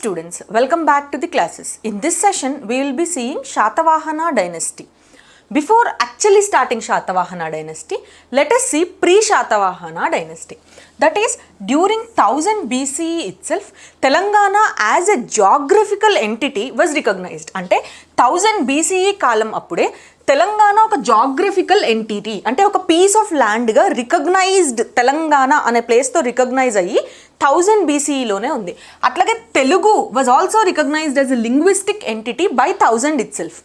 students, welcome back to the classes. In this session, we will be seeing Shatavahana dynasty. Before actually starting Shatavahana dynasty, let us see pre-Shatavahana dynasty. That is, during 1000 BCE itself, Telangana as a geographical entity was recognized. Ante 1000 BCE కాలం అప్పుడే తెలంగాణ ఒక geographical entity అంటే ఒక piece of ల్యాండ్గా recognised Telangana అనే ప్లేస్తో recognise అయ్యి 1000 BCEలోనే ఉంది. అట్లాగే Telugu was also recognised as a linguistic entity by 1000 itself.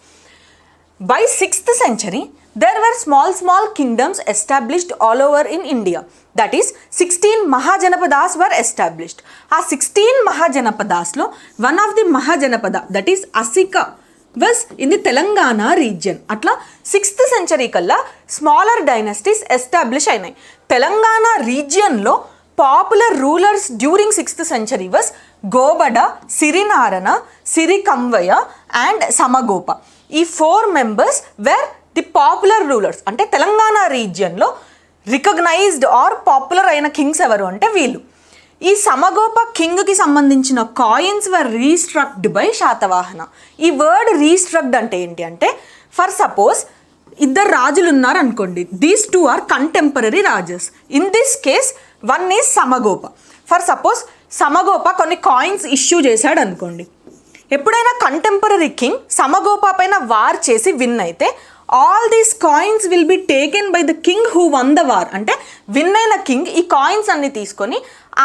By 6th century, there were small kingdoms established all over in India. That is, 16 Mahajanapadas were established. ఆ 16 Mahajanapadaslo, one of the Mahajanapada, that is Asika, was in the Telangana region. Atla 6th century kalla smaller dynasties establish అయినాయి. Telangana region లో popular rulers during 6th century was Gobada, Sirinarana, Sirikamvaya and Samagopa. ఈ 4 members were the popular rulers. అంటే Telangana రీజియన్లో recognised are popular అయిన Kings ఎవరు అంటే వీళ్ళు. ఈ సమగోప కింగ్కి సంబంధించిన కాయిన్స్ వర్ రీస్ట్రక్డ్ బై శాతవాహన. ఈ వర్డ్ రీస్ట్రక్డ్ అంటే ఏంటి అంటే, ఫర్ సపోజ్ ఇద్దరు రాజులు ఉన్నారు అనుకోండి, these two are contemporary rajas. In this case one is Samagopa. For suppose Samagopa కొన్ని కాయిన్స్ ఇష్యూ చేశాడు అనుకోండి, ఎప్పుడైనా కంటెంపరీ కింగ్ సమగోప పైన వార్ చేసి విన్ అయితే all these coins will be taken by the king who one the war. అంటే విన్ అయిన king ఈ కాయిన్స్ అన్ని తీసుకొని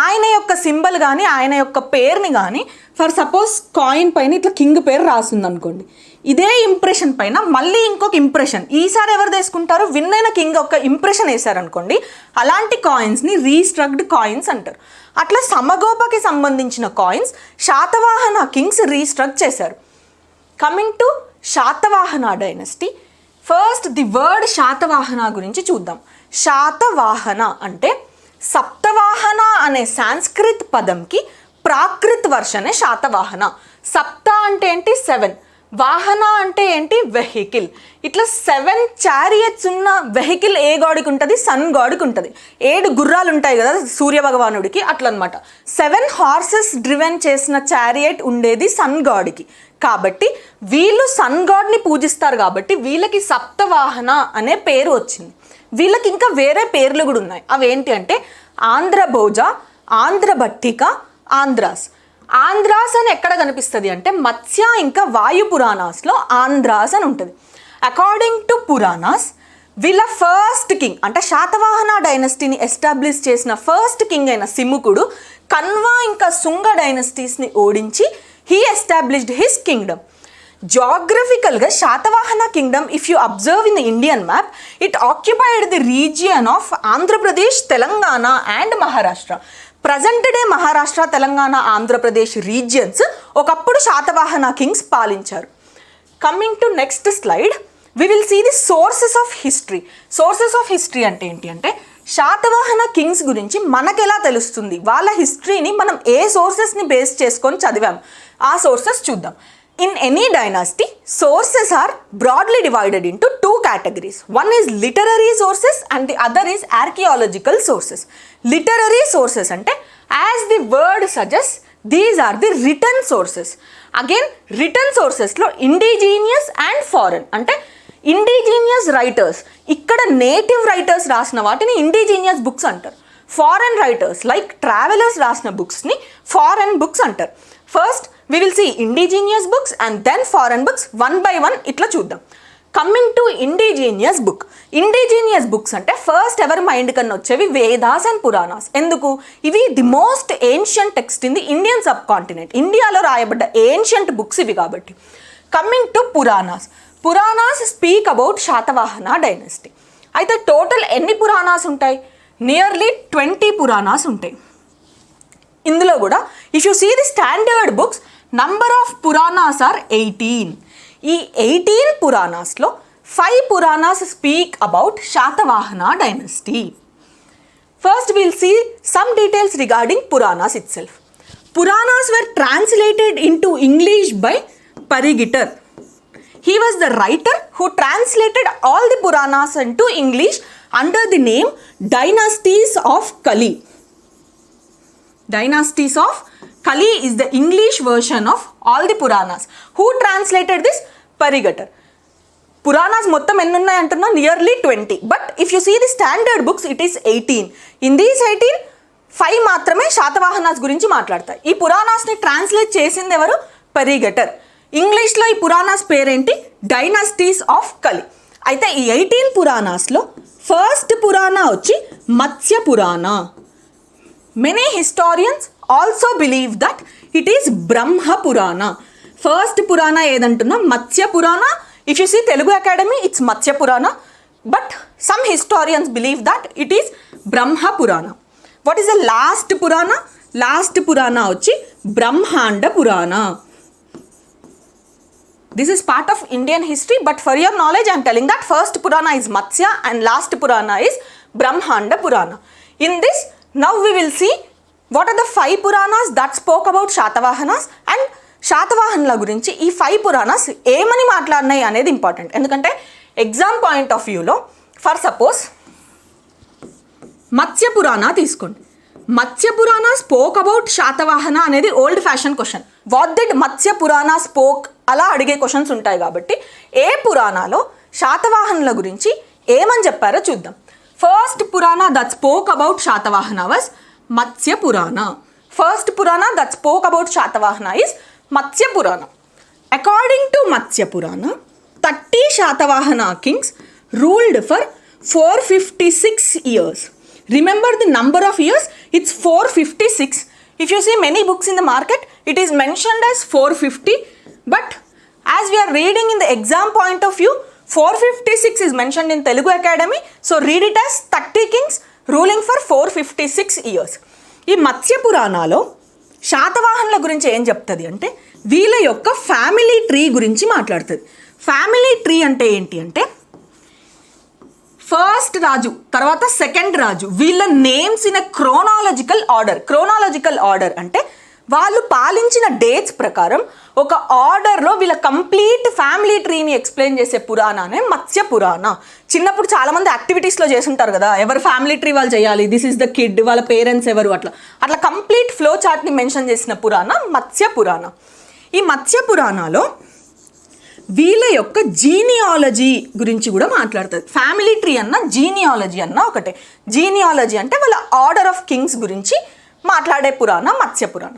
ఆయన యొక్క సింబల్ కానీ ఆయన యొక్క పేరుని కానీ, ఫర్ సపోజ్ కాయిన్ పైన ఇట్లా కింగ్ పేరు రాస్తుంది అనుకోండి, ఇదే ఇంప్రెషన్ పైన మళ్ళీ ఇంకొక ఇంప్రెషన్ ఈసారి ఎవరు తీసుకుంటారు, విన్ అయిన కింగ్ ఒక ఇంప్రెషన్ వేశారనుకోండి, అలాంటి కాయిన్స్ని రీస్ట్రక్డ్ కాయిన్స్ అంటారు. అట్లా సమగోపకి సంబంధించిన కాయిన్స్ శాతవాహన కింగ్స్ రీస్ట్రక్ట్ చేశారు. Coming to Satavahana dynasty, first the word Satavahana గురించి చూద్దాం. శాతవాహన అంటే సప్తవాహన అనే సాంస్క్రిత్ పదంకి ప్రాకృత్ వర్షనే శాతవాహన. సప్త అంటే ఏంటి 7, వాహన అంటే ఏంటి వెహికల్. ఇట్లా 7 చారియట్స్ ఉన్న వెహికల్ ఏ గాడికి ఉంటుంది, సన్ గాడికి ఉంటుంది. 7 గుర్రాలు ఉంటాయి కదా సూర్య భగవానుడికి, అట్లా అనమాట. 7 హార్సెస్ డ్రివెన్ చేసిన చారియట్ ఉండేది సన్ గాడికి. కాబట్టి వీళ్ళు సన్ గాడ్ని పూజిస్తారు కాబట్టి వీళ్ళకి సప్తవాహన అనే పేరు వచ్చింది. వీళ్ళకి ఇంకా వేరే పేర్లు కూడా ఉన్నాయి. అవేంటి అంటే ఆంధ్రభోజ, ఆంధ్రభట్టిక, ఆంధ్రాస్. ఆంధ్రాస్ అని ఎక్కడ కనిపిస్తుంది అంటే మత్స్య ఇంకా వాయు పురాణాస్లో ఆంధ్రాస్ అని ఉంటుంది. అకార్డింగ్ టు పురాణాస్ వీళ్ళ ఫస్ట్ కింగ్ అంటే శాతవాహన డైనస్టీని ఎస్టాబ్లిష్ చేసిన ఫస్ట్ కింగ్ అయిన సిముకుడు కన్వా ఇంకా శుంగ డైనస్టీస్ని ఓడించి he established his Kingdom. జాగ్రఫికల్గా Satavahana Kingdom if you observe in the Indian map, it occupied the region of Andhra Pradesh, Telangana and Maharashtra. Present day Maharashtra, Telangana, Andhra Pradesh regions ఒకప్పుడు శాతవాహన కింగ్స్ పాలించారు. Coming to next slide, we will see the sources of history. Sources of history అంటే ఏంటి అంటే Satavahana Kings గురించి మనకెలా తెలుస్తుంది, వాళ్ళ హిస్టరీని మనం ఏ సోర్సెస్ని బేస్ చేసుకొని చదివాం, ఆ సోర్సెస్ చూద్దాం. In any dynasty, sources are broadly divided into 2 categories. One is literary sources and the other is archaeological sources. Literary sources ante, as the word suggests, these are the written sources. Again, written sources lo indigenous and foreign. Ante indigenous writers, ikkada native writers rasina vaatini indigenous books antaru. Foreign writers like travelers rasina books ni foreign books antaru. First we will see indigenous books and then foreign books one by one ఇట్లా చూద్దాం. Coming to indigenous book. Indigenous books అంటే first ఎవరి mind కన్నా వచ్చేవి Vedas and Puranas. ఎందుకు? ఇవి the most ancient text in the Indian subcontinent. ఇండియాలో రాయబడ్డ ఏన్షియంట్ బుక్స్ ఇవి కాబట్టి. Coming to Puranas. Puranas speak about Satavahana dynasty. అయితే టోటల్ ఎన్ని పురాణాస్ ఉంటాయి? నియర్లీ 20 పురాణాస్ ఉంటాయి. ఇందులో కూడా if you see the standard books, number of Puranas are 18. ఈ 18 పురాణాస్లో 5 Puranas speak about Satavahana dynasty. First will see some details regarding Puranas itself. Puranas were translated into English by Pargiter. He was the writer who translated all the Puranas into English under the name Dynasties of Kali. Dynasties of Kali is the English version of all the Puranas. Who translated this? Parigatar. Puranas మొత్తం ఎన్ని ఉన్నాయి అంటున్నా, nearly 20. But if you see the standard books it is 18. In these 18, 5 మాత్రమే శాతవాహనాస్ గురించి మాట్లాడతాయి. ఈ పురాణాస్ని translate చేసింది ఎవరు? పరిగటర్. ఇంగ్లీష్లో ఈ పురాణాస్ పేరేంటి? డైనాసిటీస్ ఆఫ్ కలి. అయితే ఈ 18 పురాణాస్లో ఫస్ట్ పురాణ వచ్చి Matsya Purana. Many historians also believe that it is Brahma Purana. First పురాణ ఏదంటున్నా మత్స్య పురాణ. If you see Telugu Academy, it's Matsya Purana, but some historians believe that it is Brahma Purana. What is the last Purana? Last Purana vachi Brahmanda Purana. This is part of Indian history, but for your knowledge I am telling that first Purana is Matsya and last Purana is Brahmanda Purana. In this, now we will see what are the 5 Puranas that spoke about Shatavahanas and శాతవాహనుల గురించి ఈ 5 పురాణాస్ ఏమని మాట్లాడినాయి అనేది important. ఎందుకంటే exam point of వ్యూలో for suppose మత్స్య పురాణ తీసుకోండి. మత్స్య పురాణ స్పోక్ అబౌట్ శాతవాహన అనేది old fashion question. What did మత్స్య పురాణ స్పోక్ అలా అడిగే క్వశ్చన్స్ ఉంటాయి. కాబట్టి ఏ పురాణాలో శాతవాహనుల గురించి ఏమని చెప్పారో చూద్దాం. ఫస్ట్ పురాణ that spoke about Satavahana was మత్స్య పురాణ. ఫస్ట్ పురాణ that spoke about Satavahana is Matsya Purana. According to Matsya Purana, 30 Shatavahana kings ruled for 456 years. Remember the number of years? It's 456. If you see many books in the market, it is mentioned as 450. But as we are reading in the exam point of view, 456 is mentioned in Telugu Academy. So read it as 30 kings ruling for 456 years. ఈ మత్స్య పురాణాలో శాతవాహనుల గురించి ఏం చెప్తుంది అంటే వీళ్ళ యొక్క family tree గురించి మాట్లాడుతుంది. ఫ్యామిలీ ట్రీ అంటే ఏంటి అంటే ఫస్ట్ రాజు తర్వాత సెకండ్ రాజు వీళ్ళ names in chronological order. Chronological order అంటే వాళ్ళు పాలించిన డేట్స్ ప్రకారం ఒక ఆర్డర్లో వీళ్ళ కంప్లీట్ ఫ్యామిలీ ట్రీని ఎక్స్ప్లెయిన్ చేసే పురాణానే మత్స్య పురాణ. చిన్నప్పుడు చాలామంది యాక్టివిటీస్లో చేస్తుంటారు కదా, ఎవరు ఫ్యామిలీ ట్రీ వాళ్ళు చేయాలి, దిస్ ఈస్ ద కిడ్, వాళ్ళ పేరెంట్స్ ఎవరు, అట్లా కంప్లీట్ ఫ్లో చార్ట్ని మెన్షన్ చేసిన పురాణ మత్స్య పురాణ. ఈ మత్స్య పురాణాలో వీళ్ళ యొక్క జీనియాలజీ గురించి కూడా మాట్లాడుతుంది. ఫ్యామిలీ ట్రీ అన్న జీనియాలజీ అన్న ఒకటే. జీనియాలజీ అంటే వాళ్ళ ఆర్డర్ ఆఫ్ కింగ్స్ గురించి మాట్లాడే పురాణ మత్స్య పురాణ.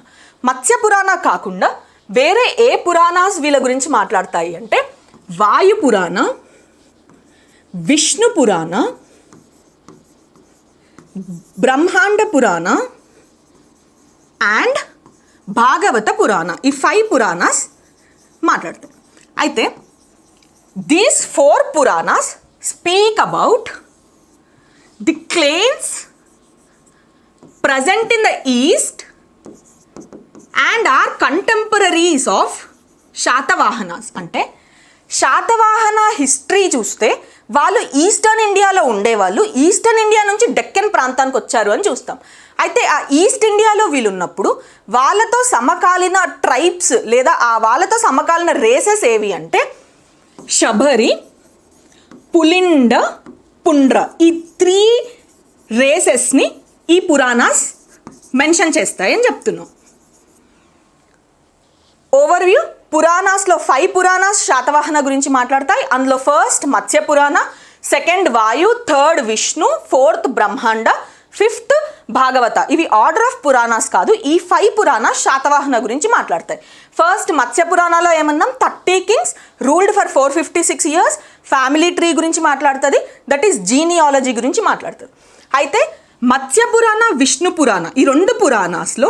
మత్స్య పురాణ కాకుండా వేరే ఏ పురాణాస్ వీళ్ళ గురించి మాట్లాడతాయి అంటే వాయు పురాణ, విష్ణు పురాణ, బ్రహ్మాండ పురాణ అండ్ భాగవత పురాణ. ఈ 5 పురాణాస్ మాట్లాడతాయి. అయితే these 4 Puranas speak about the claims present in the east and are contemporaries of Satavahanas. అంటే శాతవాహన హిస్టరీ చూస్తే వాళ్ళు ఈస్టర్న్ ఇండియాలో ఉండేవాళ్ళు, ఈస్టర్న్ ఇండియా నుంచి డెక్కన్ ప్రాంతానికి వచ్చారు అని చూస్తాం. అయితే ఆ ఈస్ట్ ఇండియాలో వీళ్ళు ఉన్నప్పుడు వాళ్ళతో సమకాలీన ట్రైబ్స్ లేదా వాళ్ళతో సమకాలీన రేసెస్ ఏవి అంటే శబరి, పులిండ, పుండ్ర. ఈ 3 రేసెస్ని ఈ పురాణాస్ మెన్షన్ చేస్తాయని చెప్తున్నాం. ఓవర్వ్యూ, పురాణాస్లో 5 పురాణాస్ శాతవాహన గురించి మాట్లాడతాయి. అందులో ఫస్ట్ మత్స్య పురాణ, సెకండ్ వాయు, థర్డ్ విష్ణు, ఫోర్త్ బ్రహ్మాండ, ఫిఫ్త్ భాగవత. ఇవి ఆర్డర్ ఆఫ్ పురాణాస్ కాదు. ఈ 5 పురాణాస్ శాతవాహన గురించి మాట్లాడతాయి. ఫస్ట్ మత్స్య పురాణాలో ఏమన్నాం, 30 Kings ruled for 456 years. Family tree గురించి మాట్లాడుతుంది, దట్ ఈస్ జీనియాలజీ గురించి మాట్లాడుతుంది. అయితే మత్స్య పురాణ, విష్ణు పురాణ ఈ 2 పురాణాస్లో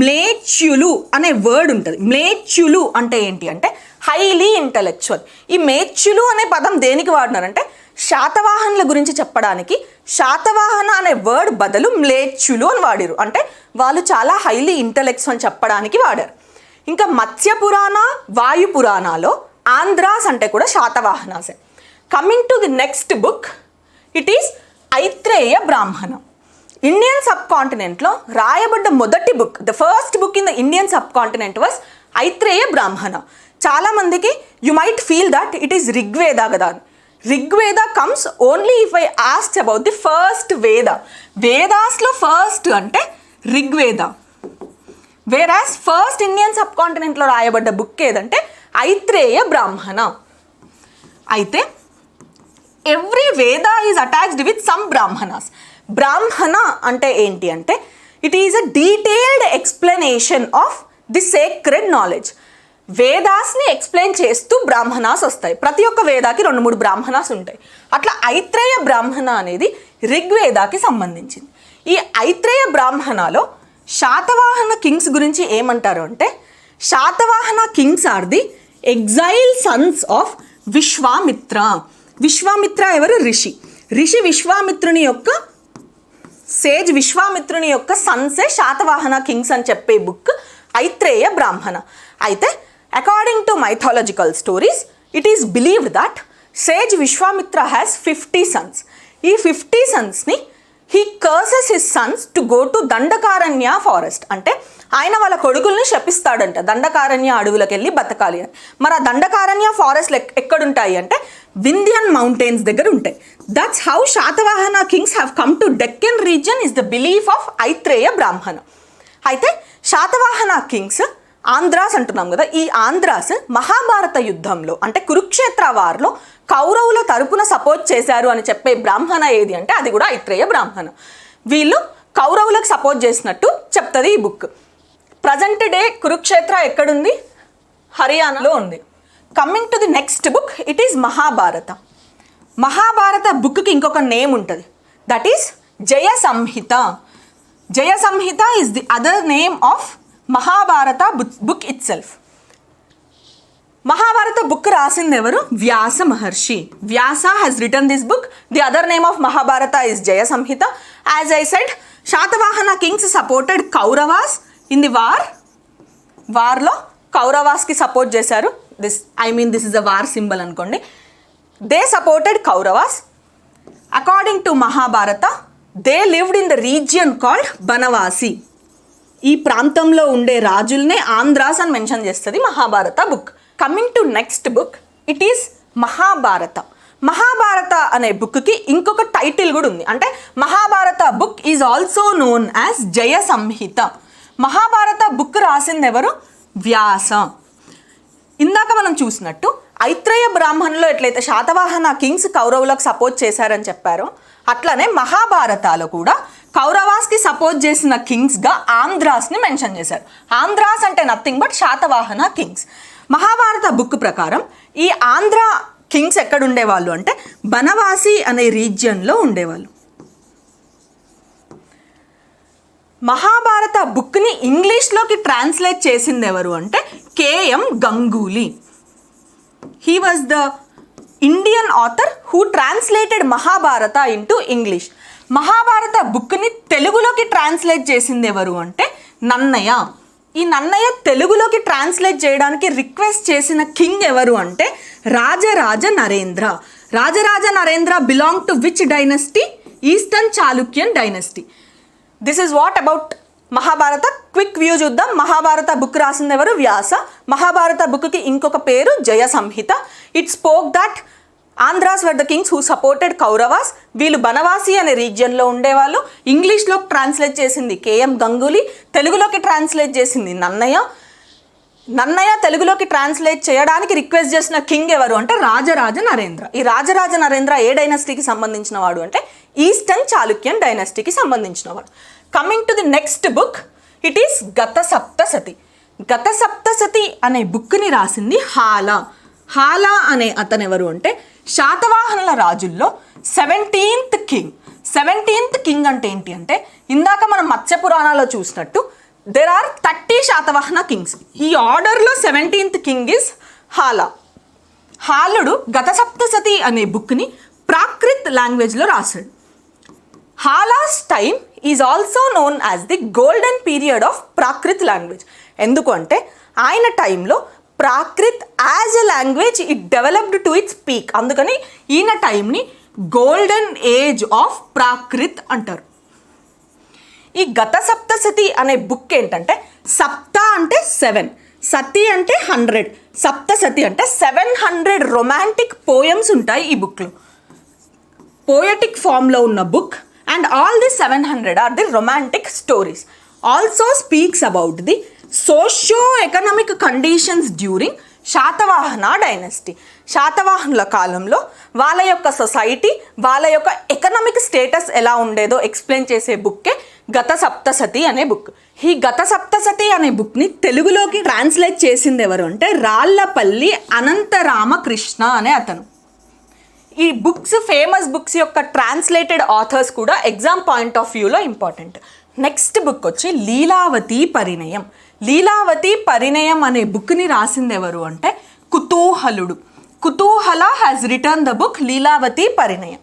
మ్లేచ్యులు అనే వర్డ్ ఉంటుంది. మ్లేచ్యులు అంటే ఏంటి అంటే హైలీ ఇంటలెక్చువల్. ఈ మేచ్యులు అనే పదం దేనికి వాడినారంటే శాతవాహనుల గురించి చెప్పడానికి శాతవాహన అనే వర్డ్ బదులు మ్లేచ్యులు అని వాడారు. అంటే వాళ్ళు చాలా హైలీ ఇంటలెక్ట్స్ అని చెప్పడానికి వాడారు. ఇంకా మత్స్య పురాణ, వాయు పురాణాలో ఆంధ్రాస్ అంటే కూడా శాతవాహనాసే. Coming to the next book, it is Aitareya Brahmanam. Indian సబ్ కాంటినెంట్లో రాయబడ్డ మొదటి book, the first book in the Indian subcontinent was Aitareya Brahmana. చాలామందికి you might feel that it is Rigveda కదా. Rigveda comes only if I asked about the first Veda. వేదాస్లో first అంటే రిగ్వేద. వేరాస్ first Indian సబ్ కాంటినెంట్లో రాయబడ్డ బుక్ ఏదంటే ఐత్రేయ బ్రాహ్మణ. అయితే every Veda is attached with some Brahmanas. Brahmana అంటే ఏంటి అంటే it is a detailed explanation of the sacred knowledge. వేదాస్ని ఎక్స్ప్లెయిన్ చేస్తూ బ్రాహ్మణాస్ వస్తాయి. ప్రతి ఒక్క వేదాకి 2-3 బ్రాహ్మణాస్ ఉంటాయి. అట్లా ఐత్రేయ బ్రాహ్మణ అనేది ఋగ్వేదాకి సంబంధించింది. ఈ ఐత్రేయ బ్రాహ్మణలో శాతవాహన కింగ్స్ గురించి ఏమంటారు అంటే Satavahana kings are the exile sons of Vishwamitra. Vishwamitra ఎవరు? ఋషి విశ్వామిత్రుని యొక్క సేజ్ విశ్వామిత్రుని యొక్క సన్సే శాతవాహన కింగ్స్ అని చెప్పే బుక్ ఐత్రేయ బ్రాహ్మణ. అయితే according to mythological stories it is believed that sage Vishwamitra has 50 sons. ఈ 50 sonsని he curses his sons to go to Dandakaranya forest. అంటే ఆయన వాళ్ళ కొడుకుల్ని శపిస్తాడంట దండకారణ్య అడవులకు వెళ్ళి బతకాలి అని. మరి ఆ దండకారణ్య ఫారెస్ట్లు ఎక్కడుంటాయి అంటే వింధ్యన్ మౌంటైన్స్ దగ్గర ఉంటాయి. That's how Satavahana kings have come to Deccan region is the belief of Aitareya Brahmana. అయితే శాతవాహన కింగ్స్ ఆంధ్రాస్ అంటున్నాం కదా, ఈ ఆంధ్రాస్ మహాభారత యుద్ధంలో అంటే కురుక్షేత్ర వార్లో కౌరవుల తరపున సపోర్ట్ చేశారు అని చెప్పే బ్రాహ్మణ ఏది అంటే అది కూడా ఐత్రేయ బ్రాహ్మణ. వీళ్ళు కౌరవులకు సపోర్ట్ చేసినట్టు చెప్తుంది ఈ బుక్. ప్రజెంట్ డే కురుక్షేత్ర ఎక్కడుంది? హర్యానాలో ఉంది. Coming to the next book it is Mahabharata. Mahabharata బుక్కి ఇంకొక నేమ్ ఉంటుంది, that is Jaya Samhita. Jaya Samhita is the other name of Mahabharata book itself. Mahabharata book రాసింది ఎవరు? Vyasa Maharshi. Vyasa has written this book. The other name of Mahabharata is Jaya Samhita. As I said Satavahana kings supported Kauravas in the వార్లో కౌరవాస్కి support చేశారు. This is a war symbol అనుకోండి. They supported Kauravas. According to Mahabharata they lived in the region called Banavasi. ఈ ప్రాంతంలో ఉండే రాజుల్నే ఆంధ్రాస్ అని mention చేస్తుంది Mahabharata book. Coming to next book it is Mahabharata. Mahabharata అనే బుక్కి ఇంకొక టైటిల్ కూడా ఉంది, అంటే Mahabharata book is also known as Jaya Samhita. Mahabharata book రాసింది ఎవరు? వ్యాస. ఇందాక మనం చూసినట్టు ఐత్రేయ బ్రాహ్మణులో ఎట్లయితే శాతవాహన కింగ్స్ కౌరవులకు సపోర్ట్ చేశారని చెప్పారో అట్లనే మహాభారతాలో కూడా కౌరవాస్కి సపోర్ట్ చేసిన కింగ్స్గా ఆంధ్రాస్ని మెన్షన్ చేశారు. ఆంధ్రాస్ అంటే nothing but Satavahana Kings. Mahabharata book ప్రకారం ఈ ఆంధ్ర కింగ్స్ ఎక్కడ ఉండేవాళ్ళు అంటే బనవాసి అనే రీజియన్లో ఉండేవాళ్ళు. మహాభారత బుక్ని ఇంగ్లీష్లోకి ట్రాన్స్లేట్ చేసింది ఎవరు అంటే KM Ganguly. He was the Indian author who translated Mahabharata into English. Mahabharata బుక్ని తెలుగులోకి ట్రాన్స్లేట్ చేసింది ఎవరు అంటే నన్నయ్య. ఈ నన్నయ్య తెలుగులోకి ట్రాన్స్లేట్ చేయడానికి రిక్వెస్ట్ చేసిన కింగ్ ఎవరు అంటే Rajaraja Narendra. Rajaraja Narendra belong to which dynasty? Eastern Chalukyan dynasty. This is what about Mahabharata. Quick view చూద్దాం. మహాభారత బుక్ రాసింది ఎవరు? వ్యాస. మహాభారత బుక్కి ఇంకొక పేరు Jaya Samhita. It spoke that Andhras were the kings who supported Kauravas. వీళ్ళు బనవాసి అనే రీజియన్లో ఉండేవాళ్ళు. ఇంగ్లీష్లోకి ట్రాన్స్లేట్ చేసింది కేఎం గంగూలీ, తెలుగులోకి ట్రాన్స్లేట్ చేసింది నన్నయ్య. నన్నయ్య తెలుగులోకి ట్రాన్స్లేట్ చేయడానికి రిక్వెస్ట్ చేసిన కింగ్ ఎవరు అంటే రాజరాజ నరేంద్ర. ఈ రాజరాజ నరేంద్ర ఏ డైనస్టీకి సంబంధించిన వాడు అంటే ఈస్టర్న్ చాళుక్యన్ డైనస్టీకి సంబంధించిన వాడు. Coming to the next book it is గత సప్తసతి. గత సప్తసతి అనే బుక్ని రాసింది హాలా. హాలా అనే అతను ఎవరు అంటే శాతవాహనుల రాజుల్లో 17th కింగ్. 17th కింగ్ అంటే ఏంటి అంటే ఇందాక మనం మత్స్య పురాణాలో చూసినట్టు దెర్ ఆర్ 30 శాతవాహన కింగ్స్. ఈ ఆర్డర్లో 17th కింగ్ ఇస్ హాలా. హాలుడు గత సప్తసతి అనే బుక్ని ప్రాకృత్ లాంగ్వేజ్లో రాశాడు. Hala's time is also known as the golden period of Prakrit language. ఎందుకు అంటే ఆయన టైంలో Prakrit as a language it developed to its peak. అందుకని ఈయన టైంని గోల్డెన్ ఏజ్ ఆఫ్ ప్రాకృత్ అంటారు. ఈ గత సప్తసతి అనే బుక్ ఏంటంటే సప్త అంటే 7, సతి అంటే 100, సప్తసతి అంటే 700 రొమాంటిక్ పోయమ్స్ ఉంటాయి ఈ బుక్లో. పోయటిక్ ఫామ్లో ఉన్న book and all the 700 are the romantic stories. Also speaks about the socio economic conditions during Satavahana dynasty. శాతవాహనుల కాలంలో వాళ్ళ యొక్క సొసైటీ, వాళ్ళ యొక్క ఎకనామిక్ స్టేటస్ ఎలా ఉండేదో ఎక్స్ప్లెయిన్ చేసే బుక్కే గత సప్తసతి అనే బుక్. ఈ గత సప్తసతి అనే బుక్ని తెలుగులోకి ట్రాన్స్లేట్ చేసింది ఎవరు అంటే రాళ్లపల్లి అనంతరామకృష్ణ అనే అతను. ఈ బుక్స్, ఫేమస్ బుక్స్ యొక్క ట్రాన్స్లేటెడ్ ఆథర్స్ కూడా ఎగ్జామ్ పాయింట్ ఆఫ్ వ్యూలో ఇంపార్టెంట్. నెక్స్ట్ బుక్ వచ్చి లీలావతి పరిణయం. లీలావతి పరిణయం అనే బుక్ని రాసింది ఎవరు అంటే కుతూహలుడు. Kutuhala has written the book Lilavati Parinayam.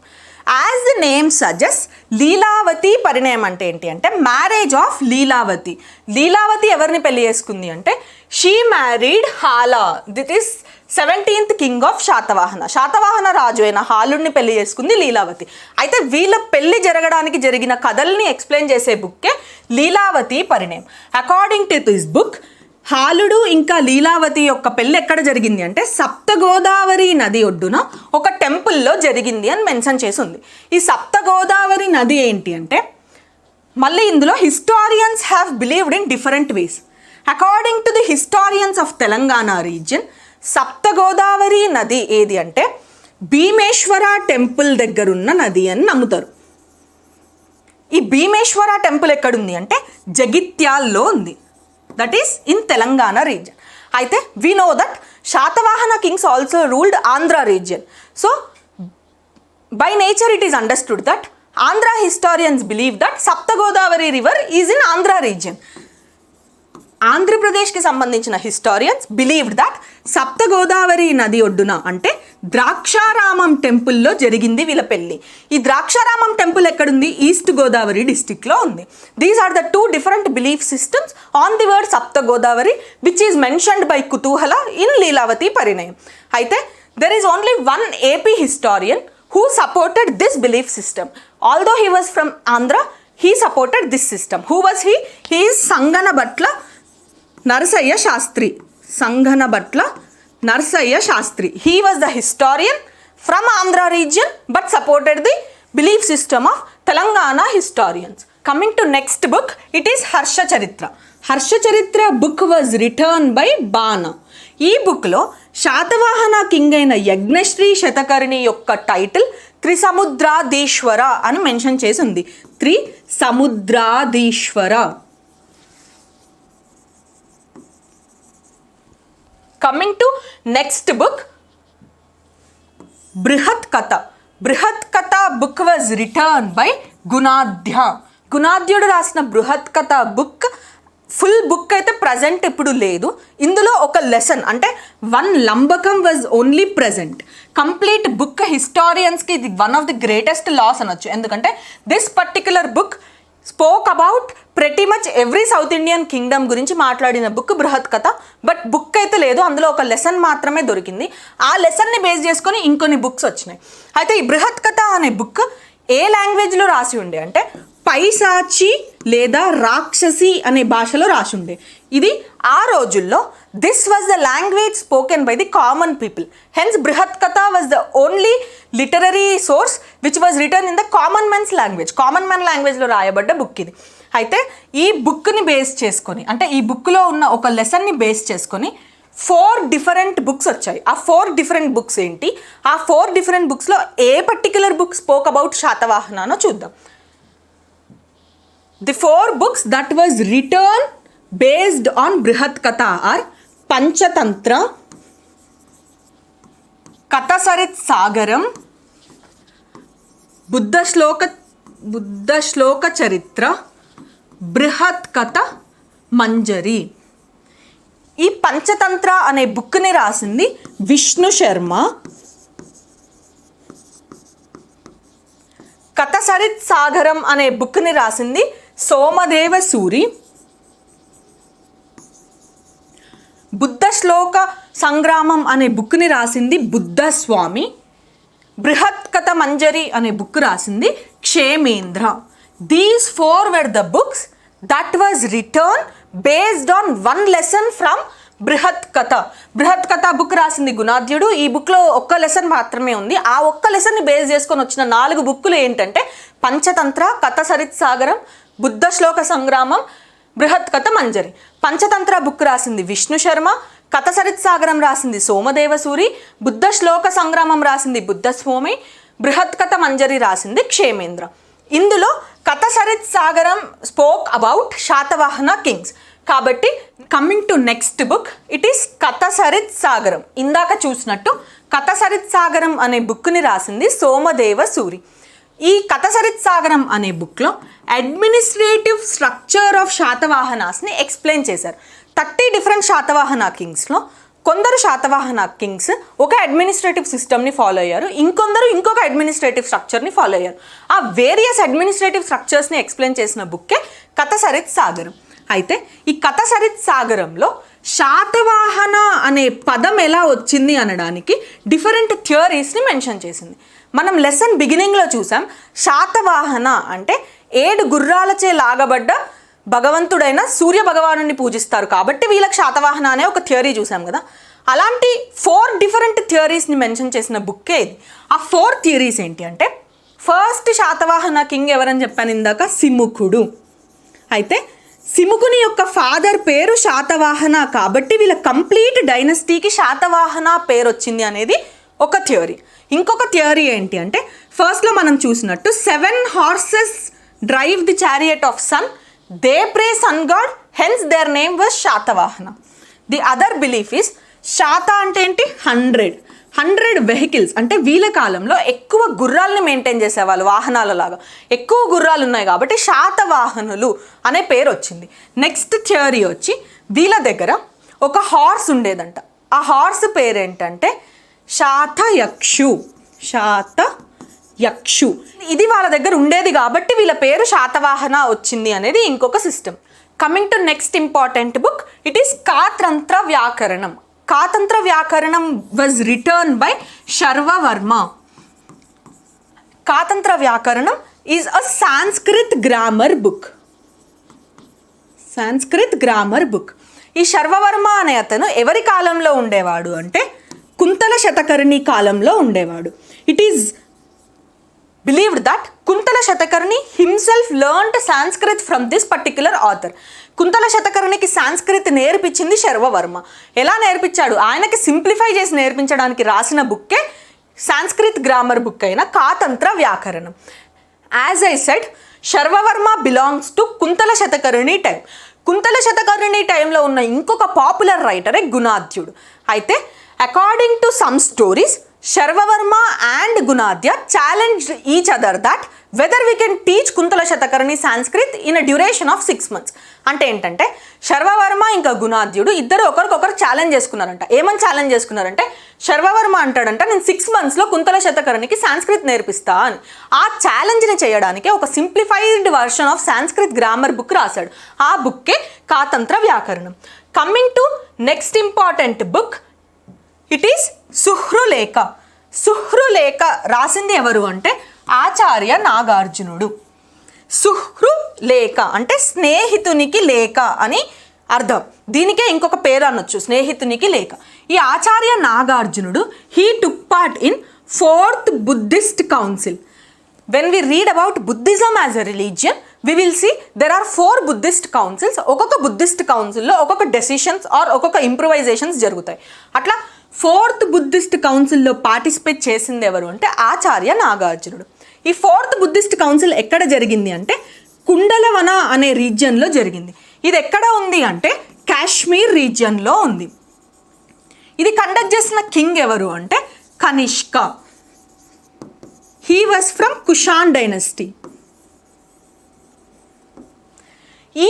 As the name suggest, Lilavati Parinayam అంటే ఏంటి అంటే మ్యారేజ్ ఆఫ్ లీలావతి. లీలావతి ఎవరిని పెళ్లి చేసుకుంది అంటే she married Hala. That is 17th king of Satavahana. Satavahana రాజు అయిన హాలుడిని పెళ్లి చేసుకుంది లీలావతి. అయితే వీళ్ళ పెళ్లి జరగడానికి జరిగిన కథల్ని ఎక్స్ప్లెయిన్ చేసే బుక్కే లీలావతి పరిణయం. అకార్డింగ్ టు దిస్ బుక్, హాలుడు ఇంకా లీలావతి యొక్క పెళ్ళి ఎక్కడ జరిగింది అంటే సప్త గోదావరి నది ఒడ్డున ఒక టెంపుల్లో జరిగింది అని మెన్షన్ చేసి ఉంది. ఈ సప్త గోదావరి నది ఏంటి అంటే మళ్ళీ ఇందులో historians have believed in different ways. According to the historians of Telangana region, సప్త గోదావరి నది ఏది అంటే భీమేశ్వర టెంపుల్ దగ్గరున్న నది అని నమ్ముతారు. ఈ భీమేశ్వర టెంపుల్ ఎక్కడుంది అంటే జగిత్యాల్లో ఉంది. That is in Telangana region. అయితే we know that Satavahana kings also ruled Andhra region. So by nature it is understood that Andhra historians believe that Sapta Godavari river is in Andhra region. ఆంధ్రప్రదేశ్కి సంబంధించిన historians believed that Sapta Godavari నది ఒడ్డున అంటే ద్రాక్షారామం టెంపుల్లో జరిగింది వీళ్ళ పెళ్ళి. ఈ ద్రాక్షారామం టెంపుల్ ఎక్కడుంది? ఈస్ట్ గోదావరి డిస్టిక్లో ఉంది. These are the two different belief systems on the word Sapta Godavari which is mentioned by Kutuhala in Lilavati Parinayam. అయితే there is only one AP historian who supported this belief system. Although he was from Andhra, he supported this system. Who was he? He is Sanganabatla Narsaya Shastri. Sanganabatla Narsaya Shastri. He was the historian from Andhra region but supported the belief system of Telangana historians. Coming to next book, it is Harsha Charitra. Harsha Charitra book was written by Bana. ఈ బుక్లో Satavahana king అయిన యజ్ఞశ్రీ శతకర్ణి యొక్క title త్రిసముద్రాధీశ్వర అని mention చేసి ఉంది. Trisamudradhishwara. Coming to next book, Brihat Katha. Brihat Katha book was written by Gunadhya. గుణాద్యుడు రాసిన Brihat Katha book full book అయితే ప్రజెంట్ ఇప్పుడు లేదు. ఇందులో ఒక లెసన్ అంటే వన్ లంబకం was only present. Complete book హిస్టారియన్స్కి ఇది one of the greatest loss అనొచ్చు. ఎందుకంటే this particular book spoke about pretty much every South Indian kingdom గురించి మాట్లాడిన బుక్ బృహత్ కథ. బట్ బుక్ అయితే లేదు, అందులో ఒక లెసన్ మాత్రమే దొరికింది. ఆ లెసన్ని బేస్ చేసుకొని ఇంకొన్ని బుక్స్ వచ్చినాయి. అయితే ఈ బృహత్ కథ అనే బుక్ ఏ లాంగ్వేజ్లో రాసి ఉండే అంటే పైశాచి లేదా రాక్షసి అనే భాషలో రాసి ఉండే. ఇది ఆ రోజుల్లో this was the language spoken by the common people. Hence Brihat Katha was the only literary source which was written in the common men's language. Common men లాంగ్వేజ్లో రాయబడ్డ బుక్ ఇది. అయితే ఈ బుక్ని బేస్ చేసుకొని అంటే ఈ బుక్లో ఉన్న ఒక లెసన్ని బేస్ చేసుకొని 4 డిఫరెంట్ బుక్స్ వచ్చాయి. ఆ 4 డిఫరెంట్ బుక్స్ ఏంటి, ఆ 4 డిఫరెంట్ బుక్స్లో ఏ పర్టిక్యులర్ బుక్ స్పోక్ అబౌట్ శాతవాహనానో చూద్దాం. The 4 books that was written based on Brihat Katha are Panchatantra, Kathasarit Sagaram, Buddha Shloka Charitra, Brihat Katha, Manjari. ఈ పంచతంత్ర అనే బుక్ని రాసింది విష్ణు శర్మ. కథసరిత్ సాగరం అనే బుక్ని రాసింది సోమదేవ సూరి. బుద్ధ శ్లోక సంగ్రామం అనే బుక్ని రాసింది బుద్ధస్వామి. బృహత్ కథ మంజరి అనే బుక్ రాసింది Kshemendra. These 4 were the books that was written based on one lesson from బృహత్ కథ. బృహత్ కథ బుక్ రాసింది గుణాద్యుడు. ఈ బుక్లో ఒక్క లెసన్ మాత్రమే ఉంది. ఆ ఒక్క లెసన్ని బేస్ చేసుకొని వచ్చిన 4 బుక్కులు ఏంటంటే పంచతంత్ర, కథసరిత్ సాగరం, బుద్ధ శ్లోక సంగ్రామం, బృహత్ కథ మంజరి. పంచతంత్ర బుక్ రాసింది విష్ణు శర్మ, కథ సరిత్ సాగరం రాసింది సోమదేవసూరి, బుద్ధ శ్లోక సంగ్రామం రాసింది బుద్ధస్వామి, బృహత్ కథ మంజరి రాసింది క్షేమేంద్ర. ఇందులో కథ సరిత్ సాగరం స్పోక్ అబౌట్ శాతవాహన కింగ్స్. కాబట్టి coming to next book, it is కథ సరిత్ సాగరం. ఇందాక చూసినట్టు కథ సరిత్ సాగరం అనే బుక్ని రాసింది సోమదేవసూరి. ఈ కథ సరిత్ సాగరం అనే బుక్లో అడ్మినిస్ట్రేటివ్ స్ట్రక్చర్ ఆఫ్ శాతవాహనాస్ని ఎక్స్ప్లెయిన్ చేశారు. 30 డిఫరెంట్ శాతవాహన కింగ్స్లో కొందరు శాతవాహన కింగ్స్ ఒక అడ్మినిస్ట్రేటివ్ సిస్టమ్ని ఫాలో అయ్యారు, ఇంకొందరు ఇంకొక అడ్మినిస్ట్రేటివ్ స్ట్రక్చర్ని ఫాలో అయ్యారు. ఆ వేరియస్ అడ్మినిస్ట్రేటివ్ స్ట్రక్చర్స్ని ఎక్స్ప్లెయిన్ చేసిన బుక్కే కథ సరిత్ సాగరం. అయితే ఈ కథ సరిత్ సాగరంలో శాతవాహన అనే పదం ఎలా వచ్చింది అనడానికి డిఫరెంట్ థియరీస్ని మెన్షన్ చేసింది. మనం లెసన్ బిగినింగ్లో చూసాం, శాతవాహన అంటే 7 గుర్రాలచే లాగబడ్డ భగవంతుడైన సూర్య భగవాను పూజిస్తారు కాబట్టి వీళ్ళకి శాతవాహన అనే ఒక థియరీ చూసాం కదా. అలాంటి 4 డిఫరెంట్ థియరీస్ని మెన్షన్ చేసిన బుక్కే ఇది. ఆ 4 థియరీస్ ఏంటి అంటే, ఫస్ట్ శాతవాహన కింగ్ ఎవరని చెప్పాను ఇందాక, సిముఖుడు. అయితే సిముఖుని యొక్క ఫాదర్ పేరు శాతవాహన కాబట్టి వీళ్ళ కంప్లీట్ డైనస్టీకి శాతవాహన పేరు వచ్చింది అనేది ఒక థియరీ. ఇంకొక థియరీ ఏంటి అంటే, ఫస్ట్లో మనం చూసినట్టు 7 horses drive the chariot of sun, they pray sun god, hence their name was Satavahana. The other belief is, Sata అంటే ఏంటి, 100 వెహికల్స్ అంటే వీళ్ళ కాలంలో ఎక్కువ గుర్రాలని మెయింటైన్ చేసేవాళ్ళు, వాహనాల లాగా ఎక్కువ గుర్రాలు ఉన్నాయి కాబట్టి శాతవాహనులు అనే పేరు వచ్చింది. నెక్స్ట్ థియరీ వచ్చి, వీళ్ళ దగ్గర ఒక హార్స్ ఉండేదంట. ఆ హార్స్ పేరేంటంటే శాతయక్షు. ఇది వాళ్ళ దగ్గర ఉండేది కాబట్టి వీళ్ళ పేరు శాతవాహన వచ్చింది అనేది ఇంకొక system. Coming to next important book, it is Katantra Vyakaranam. Katantra Vyakaranam was written by Sharvavarma. Katantra Vyakaranam is a Sanskrit grammar book. ఈ శర్వవర్మ అనే అతను ఎవరి కాలంలో ఉండేవాడు అంటే కుంతల శతకర్ణి కాలంలో ఉండేవాడు. It is believed that Kuntala Satakarni himself learned Sanskrit from this particular author. Kuntala శతకర్ణికి సాంస్క్రిత్ నేర్పించింది శర్వవర్మ. ఎలా నేర్పించాడు? ఆయనకి సింప్లిఫై చేసి నేర్పించడానికి రాసిన బుక్కే సాంస్క్రిత్ గ్రామర్ బుక్ అయిన కాతంత్ర వ్యాకరణం. As I said, Sharvavarma belongs to Kuntala Satakarni time. Kuntala Satakarni టైంలో ఉన్న ఇంకొక పాపులర్ రైటరే గుణాద్యుడు. అయితే according to some stories, Sharvavarma and Gunadhya challenged each other that whether we can teach Kuntala Shatakarni Sanskrit in a duration of 6 months. అంటే ఏంటంటే శర్వవర్మ ఇంకా గుణాద్యుడు ఇద్దరు ఒకరికొకరు ఛాలెంజ్ చేసుకున్నారంట. ఏమని ఛాలెంజ్ చేసుకున్నారంటే, శర్వవర్మ అంటాడంట నేను 6 monthsలో కుంతల శతకర్ణికి సాంస్క్రిత్ నేర్పిస్తా అని. ఆ ఛాలెంజ్ని చేయడానికి ఒక simplified version of Sanskrit grammar book రాశాడు. ఆ బుక్కే Katantra Vyakaranam. Coming to next important book, it is Suhrilekha. Suhrilekha రాసింది ఎవరు అంటే ఆచార్య నాగార్జునుడు. సుహృలేఖ అంటే స్నేహితునికి లేఖ అని అర్థం. దీనికే ఇంకొక పేరు అనొచ్చు, స్నేహితునికి లేఖ. ఈ ఆచార్య నాగార్జునుడు he took part in 4th Buddhist council. When we read about Buddhism as a religion, we will see there are 4 Buddhist councils. ఒక్కొక్క బుద్ధిస్ట్ కౌన్సిల్లో ఒక్కొక్క డెసిషన్స్ ఆర్ ఒక్కొక్క ఇంప్రూవైజేషన్స్ జరుగుతాయి. అట్లా 4th బుద్ధిస్ట్ కౌన్సిల్లో పార్టిసిపేట్ చేసింది ఎవరు అంటే ఆచార్య నాగార్జునుడు. ఈ 4th బుద్ధిస్ట్ కౌన్సిల్ ఎక్కడ జరిగింది అంటే కుండలవన అనే రీజియన్లో జరిగింది. ఇది ఎక్కడ ఉంది అంటే కాశ్మీర్ రీజియన్లో ఉంది. ఇది కండక్ట్ చేసిన కింగ్ ఎవరు అంటే Kanishka. He was from Kushan dynasty. ఈ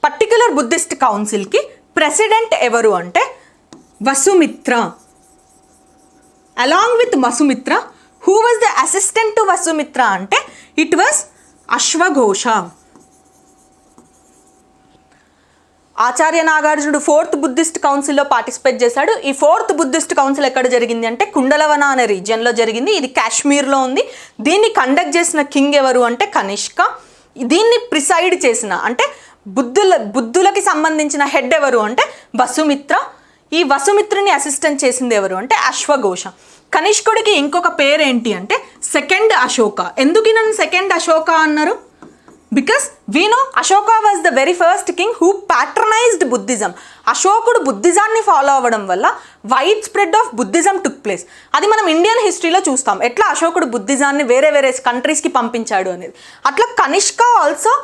పర్టిక్యులర్ బుద్ధిస్ట్ కౌన్సిల్కి ప్రెసిడెంట్ ఎవరు అంటే Vasumitra. Along with Vasumitra, who was the assistant to Vasumitra అంటే ఇట్ వాజ్ అశ్వఘోష. ఆచార్య నాగార్జునుడు 4th బుద్ధిస్ట్ కౌన్సిల్లో పార్టిసిపేట్ చేశాడు. ఈ 4th బుద్ధిస్ట్ కౌన్సిల్ ఎక్కడ జరిగింది అంటే కుండలవన అనే రీజియన్లో జరిగింది. ఇది కాశ్మీర్లో ఉంది. దీన్ని కండక్ట్ చేసిన కింగ్ ఎవరు అంటే కనిష్క. దీన్ని ప్రిసైడ్ చేసిన అంటే బుద్ధులకి సంబంధించిన హెడ్ ఎవరు అంటే వసుమిత్ర. ఈ వసుమిత్రుని అసిస్టెంట్ చేసింది ఎవరు అంటే అశ్వఘోష. కనిష్కుడికి ఇంకొక పేరు ఏంటి అంటే 2nd అశోక. ఎందుకు నన్ను 2nd అశోక అన్నారు? Because we know Ashoka was the very first king who patronized Buddhism. అశోకుడు బుద్ధిజాన్ని ఫాలో అవ్వడం వల్ల wide spread of Buddhism took place. అది మనం ఇండియన్ హిస్టరీలో చూస్తాం, ఎట్లా అశోకుడు బుద్ధిజాన్ని వేరే వేరే కంట్రీస్కి పంపించాడు అనేది. అట్లా Kanishka also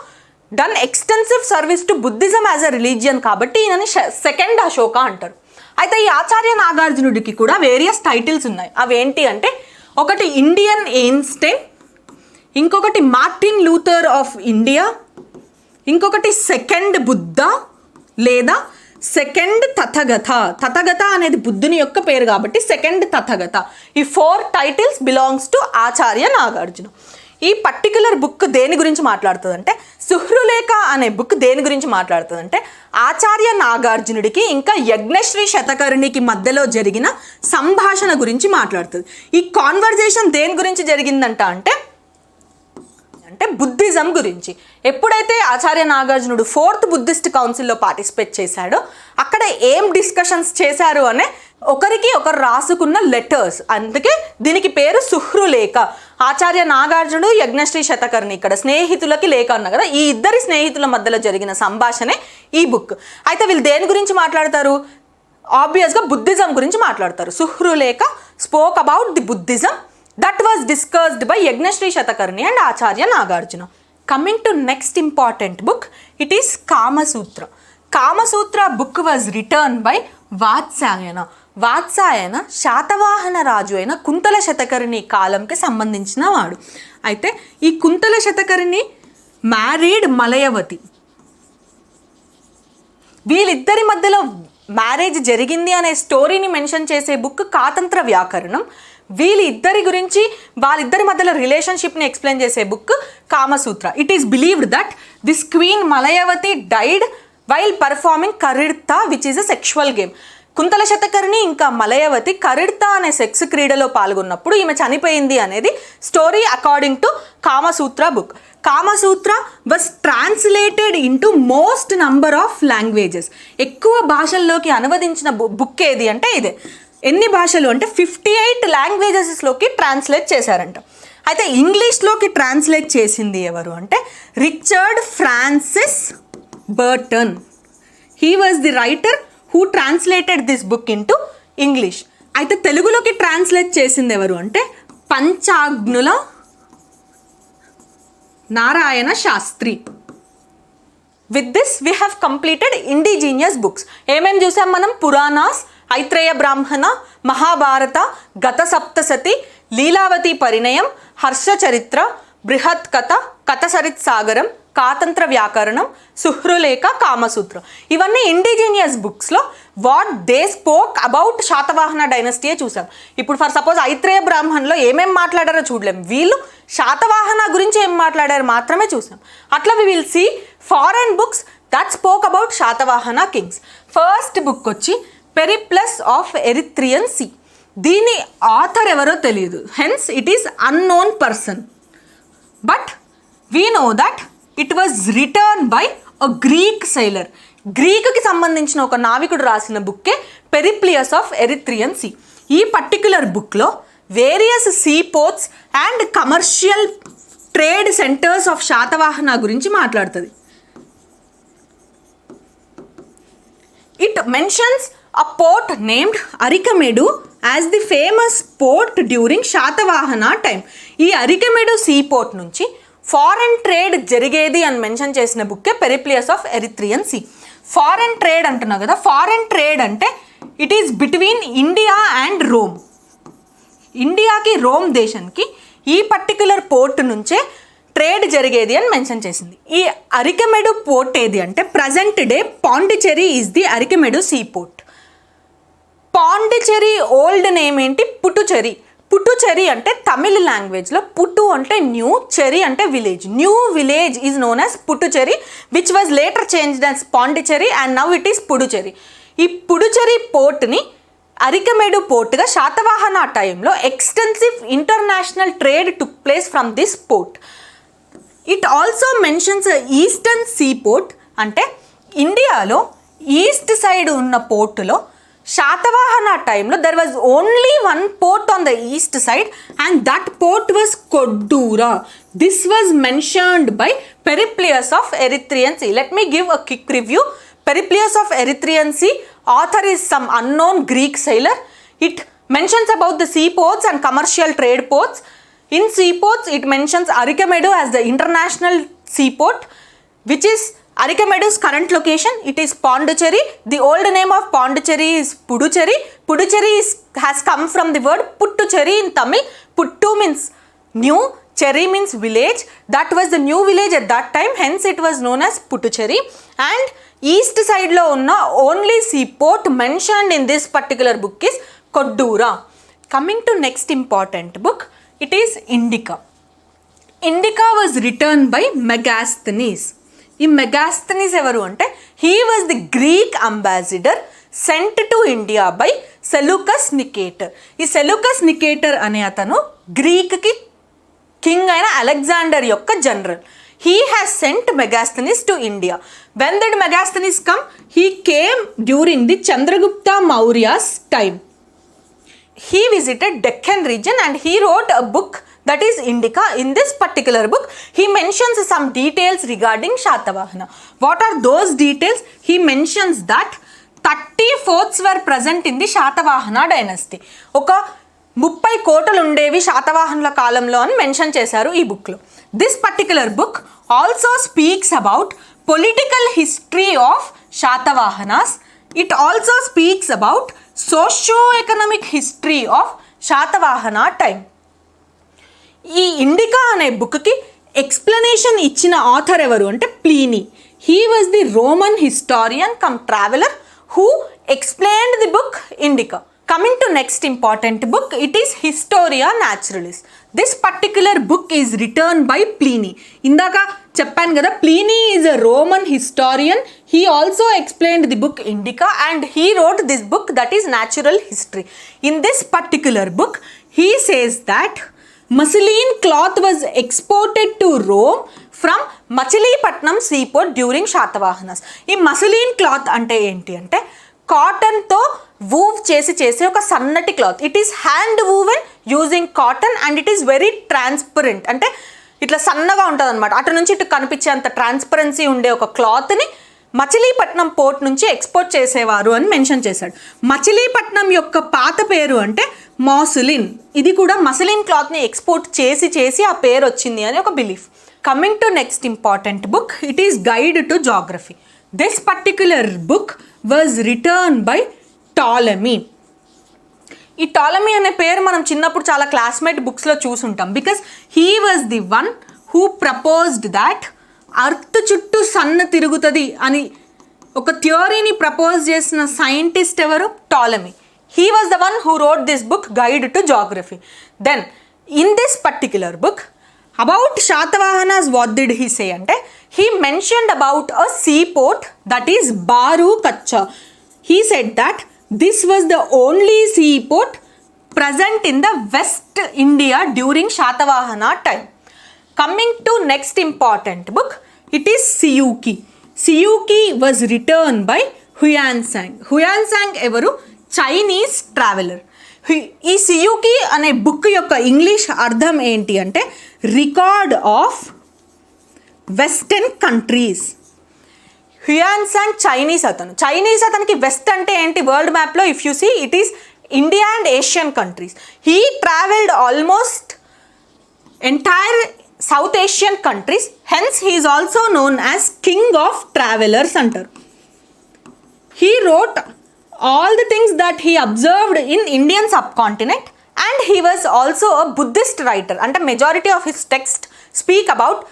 done extensive service to Buddhism as a religion, కాబట్టి ఈయనని సెకండ్ అశోక అంటారు. అయితే ఈ ఆచార్య నాగార్జునుడికి కూడా వేరియస్ టైటిల్స్ ఉన్నాయి. అవేంటి అంటే ఒకటి ఇండియన్ ఎయిన్స్టైన్, ఇంకొకటి మార్టిన్ లూథర్ ఆఫ్ ఇండియా, ఇంకొకటి సెకండ్ బుద్ధ లేదా సెకండ్ తథగత. తథగత అనేది బుద్ధుని యొక్క పేరు కాబట్టి సెకండ్ తథగత. ఈ 4 titles belongs to Acharya Nagarjuna. ఈ పర్టికులర్ బుక్ దేని గురించి మాట్లాడుతుందంటే, సుహృలేఖ అనే బుక్ దేని గురించి మాట్లాడుతుందంటే ఆచార్య నాగార్జునుడికి ఇంకా యజ్ఞశ్రీ శతకర్ణికి మధ్యలో జరిగిన సంభాషణ గురించి మాట్లాడుతుంది. ఈ కాన్వర్జేషన్ దేని గురించి జరిగిందంట అంటే బుద్ధిజం గురించి. ఎప్పుడైతే ఆచార్య నాగార్జునుడు 4th బుద్ధిస్ట్ కౌన్సిల్లో పార్టిసిపేట్ చేశాడో అక్కడ ఏం డిస్కషన్స్ చేశారు అనే ఒకరికి ఒకరు రాసుకున్న లెటర్స్, అందుకే దీనికి పేరు సుహృలేఖ. ఆచార్య నాగార్జునుడు, యజ్ఞశ్రీ శతకర్ణి ఇక్కడ స్నేహితులకి లేఖ అన్న కదా, ఈ ఇద్దరి స్నేహితుల మధ్యలో జరిగిన సంభాషణే ఈ బుక్. అయితే వీళ్ళు దేని గురించి మాట్లాడతారు? ఆబ్వియస్గా బుద్ధిజం గురించి మాట్లాడతారు. Suhrillekha spoke about the Buddhism that was discussed by Yagnashri Shatakarni and Acharya Nagarjuna. Coming to next important book, it is Kama Sutra. Kama Sutra book was written by Vatsyayana. Vatsyayana Satavahana రాజు అయిన కుంతల శతకర్ణి కాలంకి సంబంధించిన వాడు. అయితే ఈ కుంతల శతకర్ణి మ్యారీడ్ మలయవతి. వీళ్ళిద్దరి మధ్యలో మ్యారేజ్ జరిగింది అనే స్టోరీని మెన్షన్ చేసే బుక్ కాతంత్ర వ్యాకరణం. వీళ్ళిద్దరి గురించి వాళ్ళిద్దరి మధ్యలో రిలేషన్షిప్ని ఎక్స్ప్లెయిన్ చేసే book Kamasutra. It is believed that this queen Malayavati died while performing కరిడ్తా which is a sexual game. Kuntala Satakarni ఇంకా మలయవతి కరిడ్తా అనే సెక్స్ క్రీడలో పాల్గొన్నప్పుడు ఈమె చనిపోయింది అనేది story according to Kamasutra book. Kamasutra was translated into most number of languages. ఎక్కువ భాషల్లోకి అనువదించిన బుక్ ఏది అంటే ఇదే. ఎన్ని భాషలు అంటే 58 లాంగ్వేజెస్లోకి ట్రాన్స్లేట్ చేశారంట. అయితే ఇంగ్లీష్లోకి ట్రాన్స్లేట్ చేసింది ఎవరు అంటే Richard Francis Burton. He was the writer who translated this book into English. అయితే తెలుగులోకి ట్రాన్స్లేట్ చేసింది ఎవరు అంటే Panchagnula Narayana Sastri. With this we have completed indigenous books. ఏమేమి చూసాం మనం? పురాణాస్, ఐత్రేయ బ్రాహ్మణ, మహాభారత, గత సప్తసతి, లీలావతి పరిణయం, హర్ష చరిత్ర, బృహత్ కథ, కథసరిత్ సాగరం, కాతంత్ర వ్యాకరణం, సుహృలేఖ, కామసూత్ర. ఇవన్నీ ఇండిజీనియస్ బుక్స్లో what they spoke about Satavahana డైనస్టీయే చూసాం. ఇప్పుడు ఫర్ సపోజ్ ఐత్రేయ బ్రాహ్మణ్లో ఏమేం మాట్లాడారో చూడలేం, వీళ్ళు శాతవాహన గురించి ఏం మాట్లాడారో మాత్రమే చూసాం. అట్లా we will see foreign books that spoke about Satavahana kings. First book వచ్చి పెరిప్లస్ ఆఫ్ ఎరిత్రియన్ సీ. దీని ఆథర్ ఎవరో తెలియదు, hence it is unknown person. But we know that it was written by a Greek sailor. గ్రీక్కి సంబంధించిన ఒక నావికుడు రాసిన బుక్కే పెరిప్లియస్ ఆఫ్ ఎరిత్రియన్ సీ. ఈ పర్టిక్యులర్ బుక్లో various sea ports and commercial trade centres of Satavahana గురించి మాట్లాడుతుంది. It mentions a port named Arikamedu as the famous port during Satavahana time. ఈ అరికమెడు సీ పోర్ట్ నుంచి ఫారెన్ ట్రేడ్ జరిగేది అని మెన్షన్ చేసిన బుక్కే Periplus of Erythraean Sea. Foreign trade అంటున్నావు కదా, ఫారెన్ ట్రేడ్ అంటే it is between India and Rome. ఇండియాకి రోమ్ దేశానికి ఈ పర్టిక్యులర్ పోర్ట్ నుంచే ట్రేడ్ జరిగేది అని మెన్షన్ చేసింది. ఈ అరికమెడు పోర్ట్ ఏది అంటే present day Pondicherry is the Arikamedu sea port. Pondicherry old name ఏంటి? పుటుచెరి. పుటుచెరి అంటే తమిళ లాంగ్వేజ్లో పుటు అంటే న్యూ, చెరి అంటే village. New village is known as Puthucherry which was later changed as Pondicherry and now it is Puducherry. ఈ పుడుచెరి పోర్ట్ని అరికమెడు పోర్ట్గా శాతవాహన టైంలో extensive international trade took place from this port. It also mentions eastern sea port. అంటే ఇండియాలో ఈస్ట్ సైడ్ ఉన్న పోర్టులో Shatavahana time lo there was only one port on the east side and that port was Koddura. This was mentioned by Periplus of Erythraean Sea. Let me give a quick review. Periplus of Erythraean Sea, author is some unknown Greek sailor. It mentions about the seaports and commercial trade ports. In seaports, it mentions Arikamedu as the international seaport, which is Arikamedu's current location. It is Pondicherry. The old name of Pondicherry is Puducherry. Puducherry has come from the word Puttucherry in Tamil. Puttu means new, Cherry means village. That was the new village at that time, hence it was known as Puttucherry. And east side lo unna only seaport mentioned in this particular book is Koddura. Coming to next important book, it is Indica. Indica was written by Megasthenes. ఈ Megasthenes ఎవరు అంటే he was the Greek ambassador sent to India by Seleucus Nicator. ఈ Seleucus Nicator అనే అతను గ్రీక్కి king అయిన Alexander యొక్క general. He has sent Megasthenes to India. When did Megasthenes come? He came during the Chandragupta Maurya's time. He visited Deccan region and he wrote a book that is Indica. In this particular book, he mentions some details regarding Shatavahana. What are those details? He mentions that 30 forts were present in the Shatavahana dynasty. ఒక 30 కోటలు ఉండేవి శాతవాహనుల కాలంలో అని mention చేశారు ఈ బుక్లో. This particular book also speaks about political history of Satavahanas. It also speaks about socio economic history of Satavahana time. ఈ ఇండికా అనే బుక్కి ఎక్స్ప్లెనేషన్ ఇచ్చిన ఆథర్ ఎవరు అంటే Pliny. He was the Roman historian come traveller who explained the book indica. Coming to next important book, it is Historia Naturalis. This particular book is written by Pliny. Indaka చెప్పాను కదా, Pliny is a Roman historian. He also explained the book Indica and he wrote this book that is Natural History. In this particular book, he says that muslin cloth was exported to Rome from Machilipatnam seaport during Shatavahanas. ఈ muslin cloth అంటే ఏంటి అంటే కాటన్తో వూవ్ చేసి ఒక సన్నటి cloth. It is hand woven using cotton and it is very transparent. అంటే ఇట్లా సన్నగా ఉంటుంది అనమాట. అటు నుంచి ఇటు కనిపించేంత ట్రాన్స్పరెన్సీ ఉండే ఒక క్లాత్ని మచిలీపట్నం పోర్ట్ నుంచి ఎక్స్పోర్ట్ చేసేవారు అని మెన్షన్ చేశాడు. మచిలీపట్నం యొక్క పాత పేరు అంటే మాసులిన్. ఇది కూడా మసిలిన్ క్లాత్ని ఎక్స్పోర్ట్ చేసి ఆ పేరు వచ్చింది అని ఒక belief. Coming to next important book, it is guide to geography. This particular book was written by Ptolemy. ఈ టాలమీ అనే పేరు మనం చిన్నప్పుడు చాలా క్లాస్మేట్ బుక్స్లో చూసుంటాం. Because he was the one who proposed that earth చుట్టూ సన్ తిరుగుతుంది అని ఒక థియరీని ప్రపోజ్ చేసిన సైంటిస్ట్ ఎవరు? Ptolemy. He was the one who wrote this book guide to geography. Then in this particular book about Satavahanas what did he say అంటే he mentioned about a seaport that is Baru Kacha. He said that this was the only seaport present in the West India during Shatavahana time. Coming to next important book, it is Siyuki. Siyuki was written by Huyansang. Huyansang ఎవరు? Chinese traveller. ఈ Si Yu Ki అనే book యొక్క English అర్థం ఏంటి అంటే record of western countries. Hiuen Tsang Chinese అతనికి west అంటే ఏంటి వరల్డ్ మ్యాప్లో if you see it is India and Asian countries. He travelled almost entire South Asian countries, hence he is also known as king of travellers అంటారు. He wrote all the things that he observed in Indian subcontinent and he was also a Buddhist writer. అంటే majority of his text speak about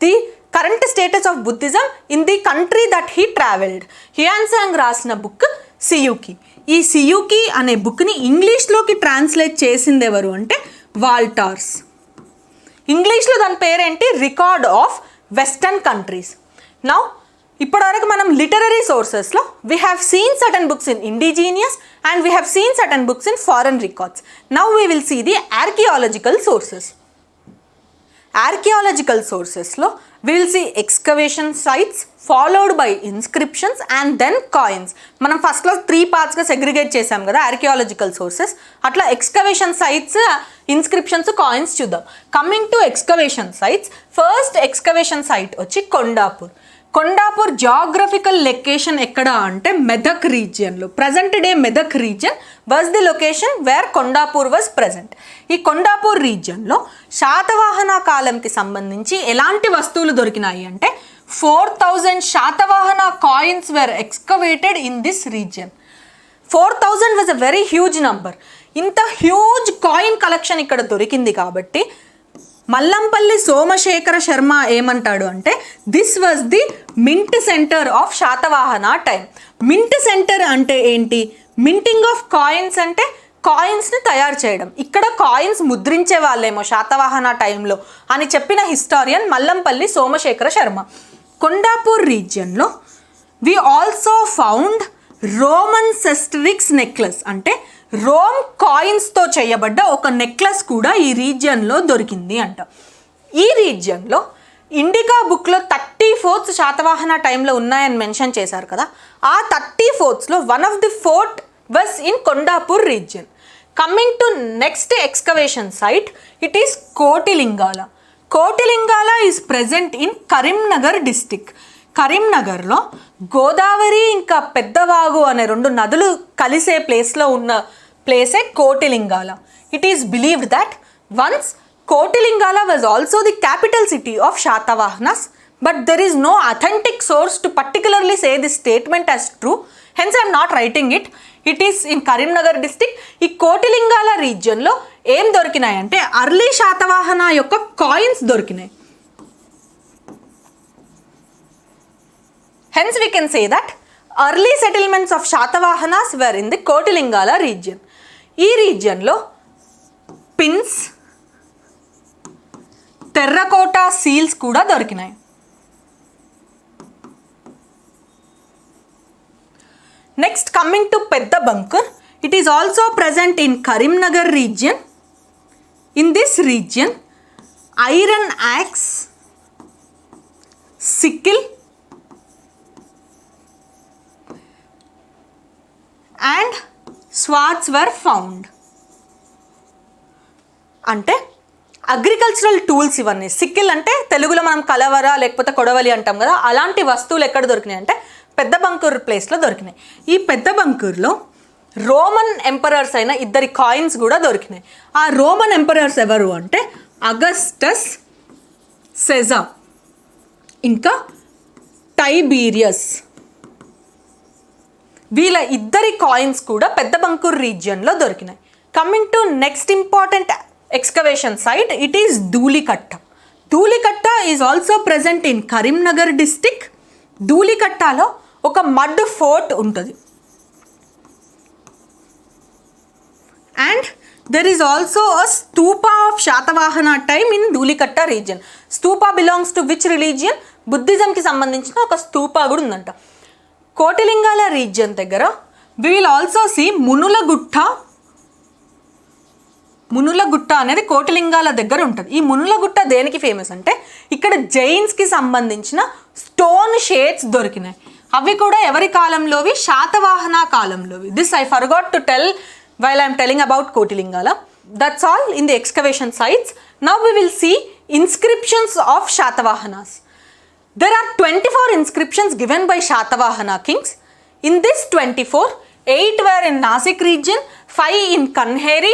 the current status of Buddhism in the country that he travelled. Hiuen Tsang రాసిన book సియూకి. ఈ Si Yu Ki అనే బుక్ని ఇంగ్లీష్లోకి translate చేసింది ఎవరు అంటే వాల్టార్స్. ఇంగ్లీష్లో దాని పేరేంటి? Record of western countries. Now ఇప్పటివరకు మనం లిటరరీ సోర్సెస్లో we have seen certain books in indigenous and we have seen certain books in foreign records. Now we will see the archaeological sources. Archaeological సోర్సెస్లో will see excavation sites followed by inscriptions and then coins. మనం ఫస్ట్లో 3 పార్ట్స్గా segregate చేసాం కదా archaeological sources, అట్లా excavation sites, inscriptions, coins చూద్దాం. Coming to excavation sites, first excavation site వచ్చి Kondapur. Kondapur geographical location ఎక్కడ అంటే మెదక్ రీజియన్లో. Present day Medak region was the location where Kondapur was present. ఈ కొండాపూర్ రీజియన్లో శాతవాహన కాలంకి సంబంధించి ఎలాంటి వస్తువులు దొరికినాయి అంటే 4000 Satavahana coins were excavated in this region. 4000 was a very huge number. ఇంత హ్యూజ్ కాయిన్ కలెక్షన్ ఇక్కడ దొరికింది కాబట్టి మల్లంపల్లి సోమశేఖర శర్మ ఏమంటాడు అంటే this was the mint centre of Satavahana time. Mint centre అంటే ఏంటి? మింటింగ్ ఆఫ్ కాయిన్స్ అంటే కాయిన్స్ని తయారు చేయడం. ఇక్కడ కాయిన్స్ ముద్రించే వాళ్ళేమో శాతవాహన టైంలో అని చెప్పిన హిస్టారియన్ మల్లంపల్లి సోమశేఖర శర్మ. కొండాపూర్ రీజియన్లో we also found Roman sesterces necklace అంటే రోమ్ కాయిన్స్తో చేయబడ్డ ఒక నెక్లెస్ కూడా ఈ రీజియన్లో దొరికింది అంట. ఈ రీజియన్లో ఇండికా బుక్లో 30 ఫోర్ట్స్ శాతవాహన టైంలో ఉన్నాయని మెన్షన్ చేశారు కదా, ఆ 30 ఫోర్ట్స్లో one of the fort was in Kondapur region. Coming to next excavation site, it is Kotilingala. Kotilingala is present in Karimnagar district. కరీంనగర్లో గోదావరి ఇంకా పెద్దవాగు అనే 2 నదులు కలిసే ప్లేస్లో ఉన్న ప్లేసే Kotilingala. It is believed that once Kotilingala was also the capital city of Satavahanas, but there is no authentic source to particularly say this statement as true, hence I'm not writing it. It is in Karimnagar district. ఈ కోటిలింగాల రీజియన్లో ఏం దొరికినాయి అంటే early Satavahana యొక్క coins దొరికినాయి. Hence we can say that early settlements of Shatavahanas were in the Kotilingala region. ఈ రీజియన్లో pins, terracotta seals కూడా దొరికినాయి. Next coming to Peddabankur, it is also present in Karimnagar region. In this region iron axes, sickle and swords were found. అంటే agricultural tools ఇవన్నీ. Sickle అంటే తెలుగులో మనం కలవర లేకపోతే కొడవలి అంటాం కదా, అలాంటి వస్తువులు ఎక్కడ దొరికినాయి అంటే పెద్ద బంకూర్ ప్లేస్లో దొరికినాయి. ఈ పెద్ద బంకూర్లో రోమన్ ఎంపరర్స్ అయిన 2 కాయిన్స్ కూడా దొరికినాయి. ఆ రోమన్ ఎంపరర్స్ ఎవరు అంటే అగస్టస్ సెజర్ ఇంకా టైబీరియస్. వీళ్ళ 2 కాయిన్స్ కూడా పెద్ద బంకూర్ రీజియన్లో దొరికినాయి. Coming to next important excavation site, it is Dhulikatta. Dhulikatta is also present in Karimnagar district. ధూళికట్టలో ఒక మడ్ ఫోర్ట్ ఉంటుంది. And there is also a stupa of Satavahana time in Dhulikatta region. Stupa belongs to which religion? బుద్ధిజంకి సంబంధించిన ఒక స్తూపా కూడా ఉందంట. కోటిలింగాల రీజియన్ దగ్గర we will also see Munulagutta. Munulagutta అనేది కోటిలింగాల దగ్గర ఉంటుంది. ఈ మునులగుట్ట దేనికి ఫేమస్ అంటే ఇక్కడ జైన్స్కి సంబంధించిన స్టోన్ షేడ్స్ దొరికినాయి. అవి కూడా ఎవరి కాలంలోవి? శాతవాహన కాలంలోవి. This I forgot to tell while I'm telling about Kotilingala. That's all in the excavation sites. Now we will see inscriptions of Satavahanas. There are 24 inscriptions given by Shatavahana kings. In this 24, 8 were in Nasik region, 5 in Kanheri,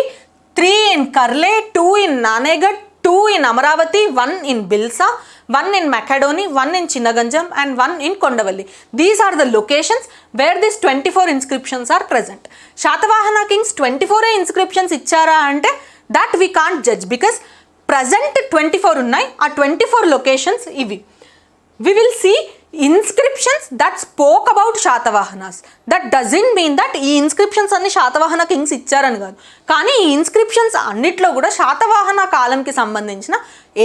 3 in Karle, 2 in Nanegat, 2 in Amaravati, 1 in Bilsa, 1 in Macadoni, 1 in Chinnaganjam and 1 in Kondavalli. These are the locations where these 24 inscriptions are present. Shatavahana kings 24 inscriptions ichara ante that we can't judge because present 24 unnai. Aa 24 locations ivi. We will see inscriptions that spoke about Shatavahanas. That doesn't mean that ఈ inscriptions అన్ని Satavahana Kings ఇచ్చారని కాదు, కానీ ఈ inscriptions అన్నిట్లో కూడా శాతవాహన కాలంకి సంబంధించిన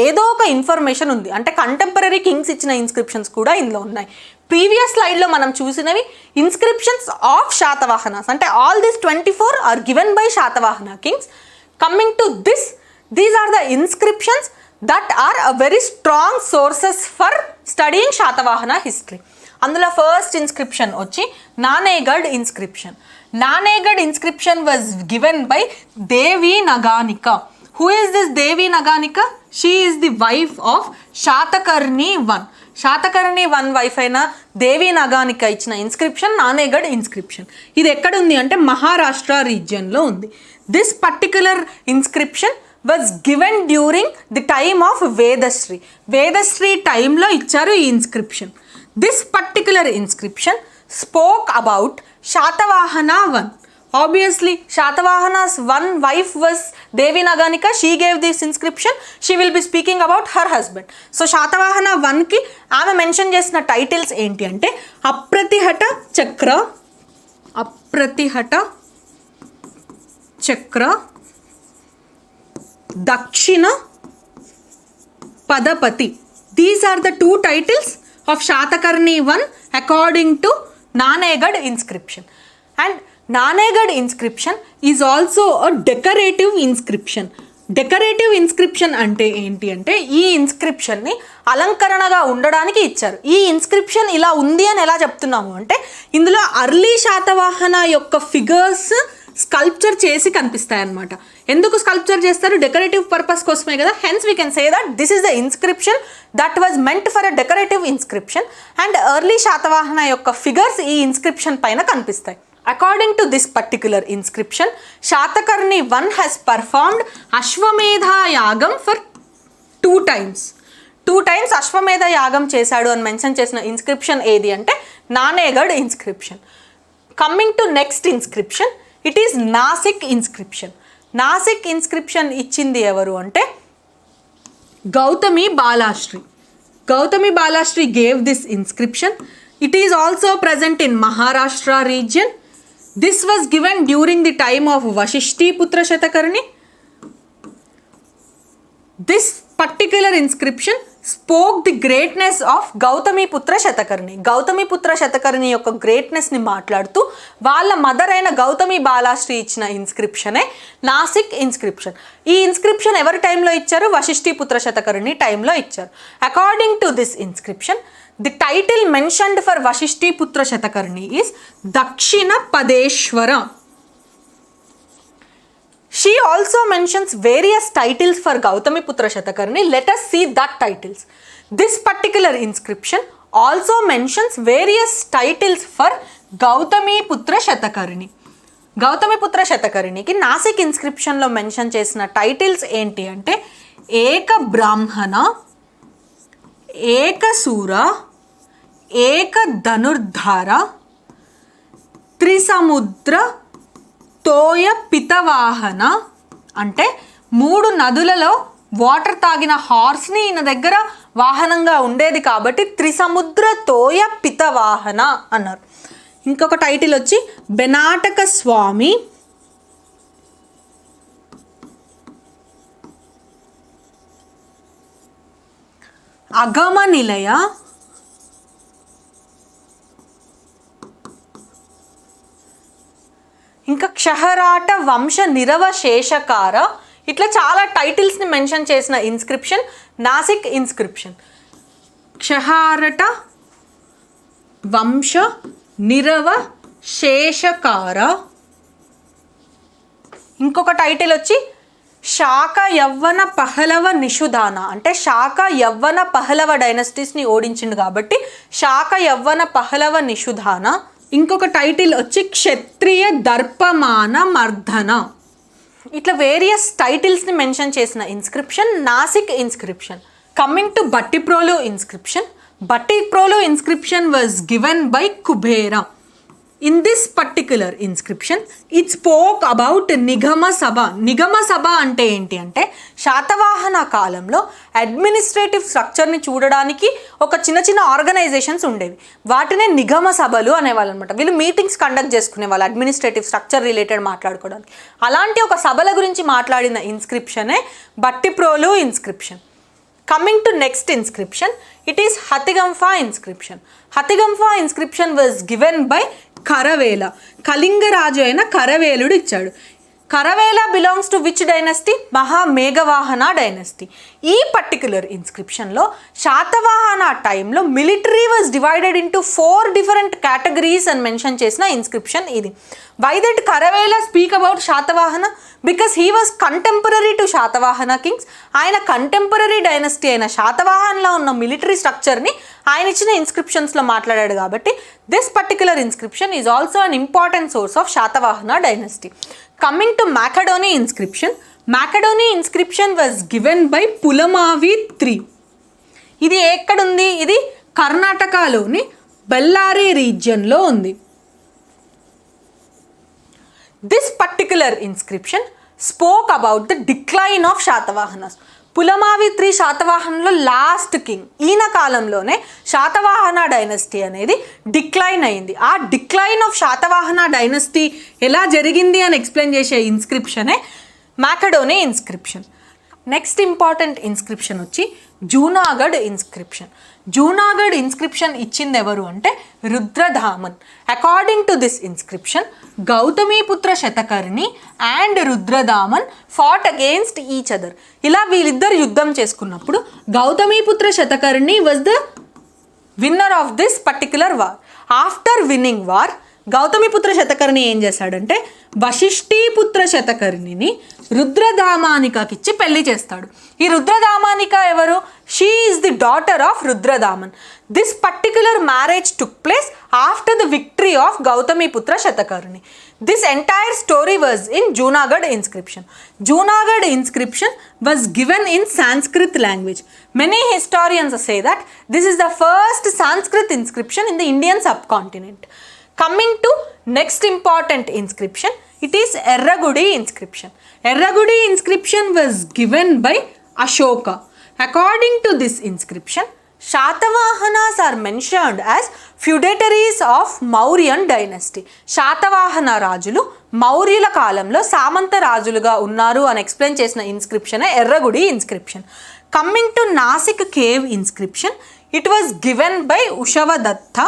ఏదో ఒక ఇన్ఫర్మేషన్ ఉంది. అంటే కంటెంపరీ కింగ్స్ ఇచ్చిన ఇన్స్క్రిప్షన్స్ కూడా ఇందులో ఉన్నాయి. ప్రీవియస్ స్లైడ్లో మనం చూసినవి ఇన్స్క్రిప్షన్స్ ఆఫ్ శాతవాహనాస్. అంటే all these 24 are given by Satavahana kings. Coming to this, these are the inscriptions that are a very strong sources for studying Satavahana history. అందులో ఫస్ట్ ఇన్స్క్రిప్షన్ వచ్చి Naneghat inscription. Naneghat inscription was given by Devi Naganika. Who is this Devi Naganika? She is the wife of Satakarni one. Satakarni one wife అయిన దేవి నగానిక ఇచ్చిన inscription Naneghat inscription. ఇది ఎక్కడుంది అంటే మహారాష్ట్ర రీజియన్లో ఉంది. This particular inscription was given during the time of Vedasri. Vedasri టైంలో ఇచ్చారు ఈ inscription. This particular inscription spoke about Satavahana one. Obviously, Shatavahana's one wife was Devi Naganika. She gave this inscription. She will be speaking about her husband. So, Shatavahana 1 ki ఆమె mention చేసిన titles ఏంటి అంటే అప్రతిహట చక్ర, అప్రతిహట చక్ర, దక్షిణ Pathapati. These are the two titles of Shatakarni 1 according to Nanegadh inscription. And Nanegadh inscription is also a decorative inscription. Decorative inscription అంటే ఏంటి అంటే ఈ ఇన్స్క్రిప్షన్ని అలంకరణగా ఉండడానికి ఇచ్చారు. ఈ ఇన్స్క్రిప్షన్ ఇలా ఉంది అని ఎలా చెప్తున్నాము అంటే ఇందులో అర్లీ శాతవాహన యొక్క ఫిగర్స్ స్కల్ప్చర్ చేసి కనిపిస్తాయి అన్నమాట. ఎందుకు స్కల్ప్చర్ చేస్తారు? డెకరేటివ్ పర్పస్ కోసమే కదా. Hence we can say that this is the inscription that was meant for a decorative inscription and early Satavahana యొక్క ఫిగర్స్ ఈ ఇన్స్క్రిప్షన్ పైన కనిపిస్తాయి. According to this particular inscription, Shatakarni 1 has performed Ashwamedha Yagam for 2 times. 2 times Ashwamedha Yagam చేశాడు అని mention చేసిన inscription ఏది అంటే Naneghat inscription. Coming to next inscription, it is Nasik inscription. Nasik inscription ఇచ్చింది ఎవరు అంటే Gautami Balasri. Gautami Balasri gave this inscription. It is also present in Maharashtra region. This was given during the time of Vashishti Putra Shatakarni. This particular inscription spoke the greatness of Gautami Putra Shatakarni. Gautami Putra Shatakarni యొక్క greatness ని మాట్లాడుతూ వాళ్ళ mother అయిన గౌతమి బాలాశ్రీ ఇచ్చిన ఇన్స్క్రిప్షనే Nashik inscription. ఈ inscription ఎవరి టైంలో ఇచ్చారు? వశిష్ఠి పుత్ర శతకర్ణి టైంలో ఇచ్చారు. According to this inscription, the title mentioned for Vashishti Putra Shatakarni is Dakshina Padeshwara. She also mentions various titles for Gautami Putra Shatakarni. Let us see that titles. This particular inscription also mentions various titles for Gautami Putra Shatakarni. Gautami Putra Shatakarni ki Nasik inscription lo mention chesina titles enti ante Eka Brahmana, Eka Sura, ఏక ధనుర్ధార, త్రిసముద్ర తోయ పితవాహన. అంటే 3 నదులలో water తాగిన హార్స్ని ఈయన దగ్గర వాహనంగా ఉండేది కాబట్టి త్రిసముద్ర తోయ పితవాహన అన్నారు. ఇంకొక టైటిల్ వచ్చి బెనాటక స్వామి, అగమ నిలయ, ఇంకా క్షహరాట వంశ నిరవశేషకార. ఇట్లా చాలా టైటిల్స్ని మెన్షన్ చేసిన ఇన్స్క్రిప్షన్ నాసిక్ ఇన్స్క్రిప్షన్. క్షహారట వంశ నిరవశేషకార. ఇంకొక టైటిల్ వచ్చి శాక యవ్వన పహలవ నిషుధాన. అంటే శాక యవ్వన పహలవ డైనస్టీస్ని ఓడించిండు కాబట్టి శాక యవ్వన పహలవ నిషుధాన. ఇంకొక టైటిల్ వచ్చి క్షత్రియ దర్పమాన మర్దన. ఇట్లా వేరియస్ టైటిల్స్ని మెన్షన్ చేసిన inscription Nasik inscription. Coming to Bhattiprolu inscription. Bhattiprolu inscription was given by Kubera. In this particular inscription, it spoke about Nigama Sabha. Nigama సభ అంటే ఏంటి అంటే శాతవాహన కాలంలో అడ్మినిస్ట్రేటివ్ స్ట్రక్చర్ని చూడడానికి ఒక చిన్న చిన్న ఆర్గనైజేషన్స్ ఉండేవి. వాటినే నిగమ సభలు అనేవాళ్ళు అనమాట. వీళ్ళు మీటింగ్స్ కండక్ట్ చేసుకునే వాళ్ళు అడ్మినిస్ట్రేటివ్ స్ట్రక్చర్ రిలేటెడ్ మాట్లాడుకోవడానికి. అలాంటి ఒక సభల గురించి మాట్లాడిన ఇన్స్క్రిప్షనే Bhattiprolu inscription. Coming to next inscription, it is Hatigamfa inscription. Hatigamfa inscription was given by Kharavela. కళింగరాజు అయిన కరవేలుడు ఇచ్చాడు. Karavela belongs to which dynasty? Mahameghavahana dynasty. ఈ పర్టిక్యులర్ ఇన్స్క్రిప్షన్లో శాతవాహన టైంలో military was divided into 4 different categories అని మెన్షన్ చేసిన ఇన్స్క్రిప్షన్ ఇది. Why that Kharavela speak about Satavahana? Because he was contemporary to Satavahana kings. ఆయన కంటెంపరీ డైనస్టీ అయిన శాతవాహన్లో ఉన్న మిలిటరీ స్ట్రక్చర్ని ఆయన ఇచ్చిన ఇన్స్క్రిప్షన్స్లో మాట్లాడాడు కాబట్టి this particular inscription is also an important source of Satavahana dynasty. Coming to Macedoni inscription, Macedoni inscription was given by Pulamavi III. ఇది ఎక్కడుంది? ఇది కర్ణాటకలోని బెల్లారి రీజియన్లో ఉంది. This particular inscription spoke about the decline of Shatavahanas. Pulamavi III శాతవాహనంలో last king. ఈయన కాలంలోనే Satavahana dynasty అనేది decline అయింది. ఆ డిక్లైన్ ఆఫ్ శాతవాహన డైనస్టీ ఎలా జరిగింది అని ఎక్స్ప్లెయిన్ చేసే ఇన్స్క్రిప్షనే Myakadoni inscription. Next important inscription వచ్చి జూనాగఢ్ ఇన్స్క్రిప్షన్. జూనాగఢ్ ఇన్స్క్రిప్షన్ ఇచ్చింది ఎవరు అంటే Rudradaman. According to this inscription Gautamiputra Satakarni and Rudradaman fought against each other. ఇలా వీళ్ళిద్దరు యుద్ధం చేసుకున్నప్పుడు Gautamiputra Satakarni was the winner of this particular war. After winning war Gautamiputra Satakarni ఏం చేశాడంటే వశిష్ఠీపుత్ర శతకర్ణిని రుద్రదామానికకిచ్చి పెళ్లి చేస్తాడు. ఈ రుద్రదామానిక ఎవరు? She is the daughter of Rudradaman. This particular marriage took place after the victory of Gautamiputra Satakarni. This entire story was in Junagadh inscription. Junagadh inscription was given in Sanskrit language. Many historians say that this is the first Sanskrit inscription in the Indian subcontinent. Coming to next important inscription, it is Erragudi inscription. Erragudi inscription was given by Ashoka. According to this inscription, Shatavahanas are mentioned as feudatories of Mauryan dynasty. Satavahana రాజులు మౌర్యుల కాలంలో సామంత రాజులుగా ఉన్నారు అని explain చేసిన ఇన్స్క్రిప్షనే Erragudi inscription. Coming to Nasik cave inscription, it was given by Ushavadatha.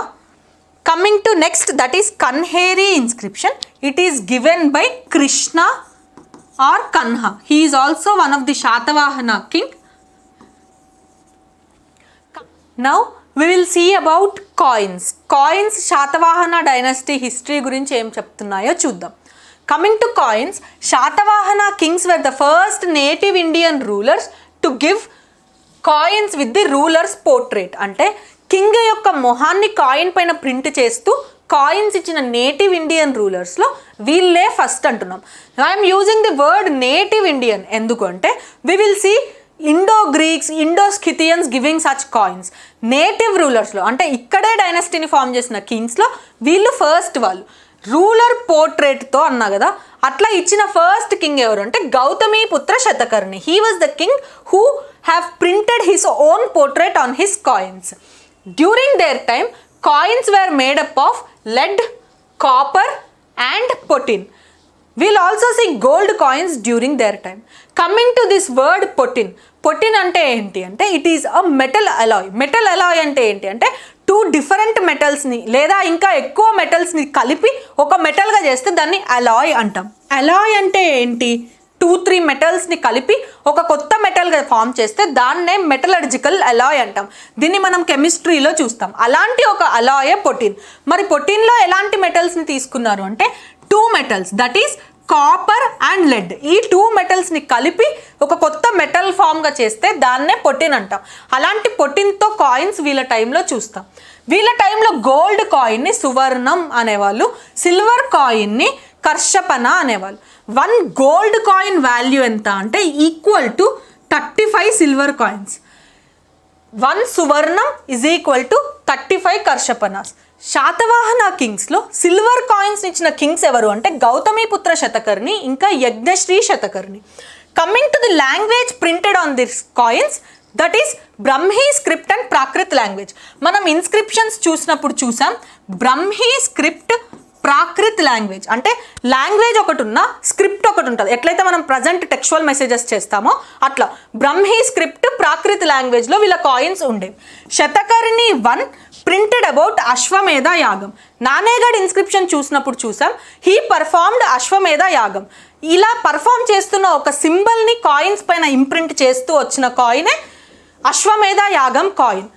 Coming to next, that is Kanheri inscription. It is given by Krishna or Kanha. He is also one of the Shatavahana king. Now we will see about coins. Coins Shatavahana dynasty history గురించి ఏం చెప్తున్నాయో చూద్దాం. Coming to coins, Shatavahana kings were the first native Indian rulers to give coins with the rulers portrait. అంటే king యొక్క మొహాన్ని coin పైన print చేస్తూ coins ఇచ్చిన native Indian రూలర్స్లో వీళ్ళే ఫస్ట్ అంటున్నాం. I'm using the word native Indian ఎందుకంటే we will see Indo Greeks, Indo Scythians giving such coins. నేటివ్ రూలర్స్లో అంటే ఇక్కడే డైనస్టీని ఫామ్ చేసిన కింగ్స్లో వీళ్ళు ఫస్ట్ వాళ్ళు. రూలర్ పోర్ట్రేట్తో అన్నా కదా, అట్లా ఇచ్చిన ఫస్ట్ కింగ్ ఎవరు అంటే Gautamiputra Satakarni. He was the king who have printed his own portrait on his coins. During their time coins were made up of lead, copper and potin. We'll also see gold coins during their time. Coming to this word potin. Potin ante enti ante it is a metal alloy. Metal alloy ante enti ante two different metals ni లేదా ఇంకా ఎక్కువ metals ని కలిపి ఒక metal గా చేస్తే దాన్ని alloy అంటాం. Alloy అంటే ఏంటి? 2-3 metals ని కలిపి ఒక కొత్త మెటల్ గా ఫామ్ చేస్తే దాన్నే మెటలర్జికల్ అలాయ్ అంటాం. దీన్ని మనం కెమిస్ట్రీలో చూస్తాం. అలాంటి ఒక అలాయే పొటిన్. మరి పొటిన్లో ఎలాంటి మెటల్స్ ని తీసుకున్నారు అంటే 2 metals, that is copper and lead. ఈ 2 metals ని కలిపి ఒక కొత్త మెటల్ ఫామ్ గా చేస్తే దాన్నే పొటిన్ అంటాం. అలాంటి పొటిన్తో కాయిన్స్ వీళ్ళ టైంలో చూస్తాం. వీళ్ళ టైంలో గోల్డ్ కాయిన్ని సువర్ణం అనేవాళ్ళు, సిల్వర్ కాయిన్ని కర్షపన అనేవాళ్ళు. 1 gold coin వాల్యూ ఎంత అంటే ఈక్వల్ టు 35 సిల్వర్ కాయిన్స్. 1 సువర్ణం is equal to 35 karshapanas. Satavahana కింగ్స్లో సిల్వర్ కాయిన్స్ ఇచ్చిన కింగ్స్ ఎవరు అంటే గౌతమీపుత్ర శతకర్ణి ఇంకా Yajnasri Satakarni. Coming to the language printed on this coins, that is Brahmi script and Prakrit language. మనం ఇన్స్క్రిప్షన్స్ చూసినప్పుడు చూసాం బ్రహ్మీ స్క్రిప్ట్, ప్రాకృత్ లాంగ్వేజ్. అంటే లాంగ్వేజ్ ఒకటి ఉన్న స్క్రిప్ట్ ఒకటి ఉంటుంది. ఎట్లయితే మనం ప్రజెంట్ టెక్స్చువల్ మెసేజెస్ చేస్తామో అట్లా బ్రహ్మీ స్క్రిప్ట్, ప్రాకృత్ లాంగ్వేజ్లో వీళ్ళ కాయిన్స్ ఉండేవి. శతకర్ణి 1 ప్రింటెడ్ అబౌట్ అశ్వమేధ యాగం. నానేగఢ్ ఇన్స్క్రిప్షన్ చూసినప్పుడు చూసాం హీ పర్ఫార్మ్డ్ అశ్వమేధ యాగం. ఇలా పర్ఫామ్ చేస్తున్న ఒక సింబల్ని కాయిన్స్ పైన ఇంప్రింట్ చేస్తూ వచ్చిన కాయినే అశ్వమేధ యాగం coin.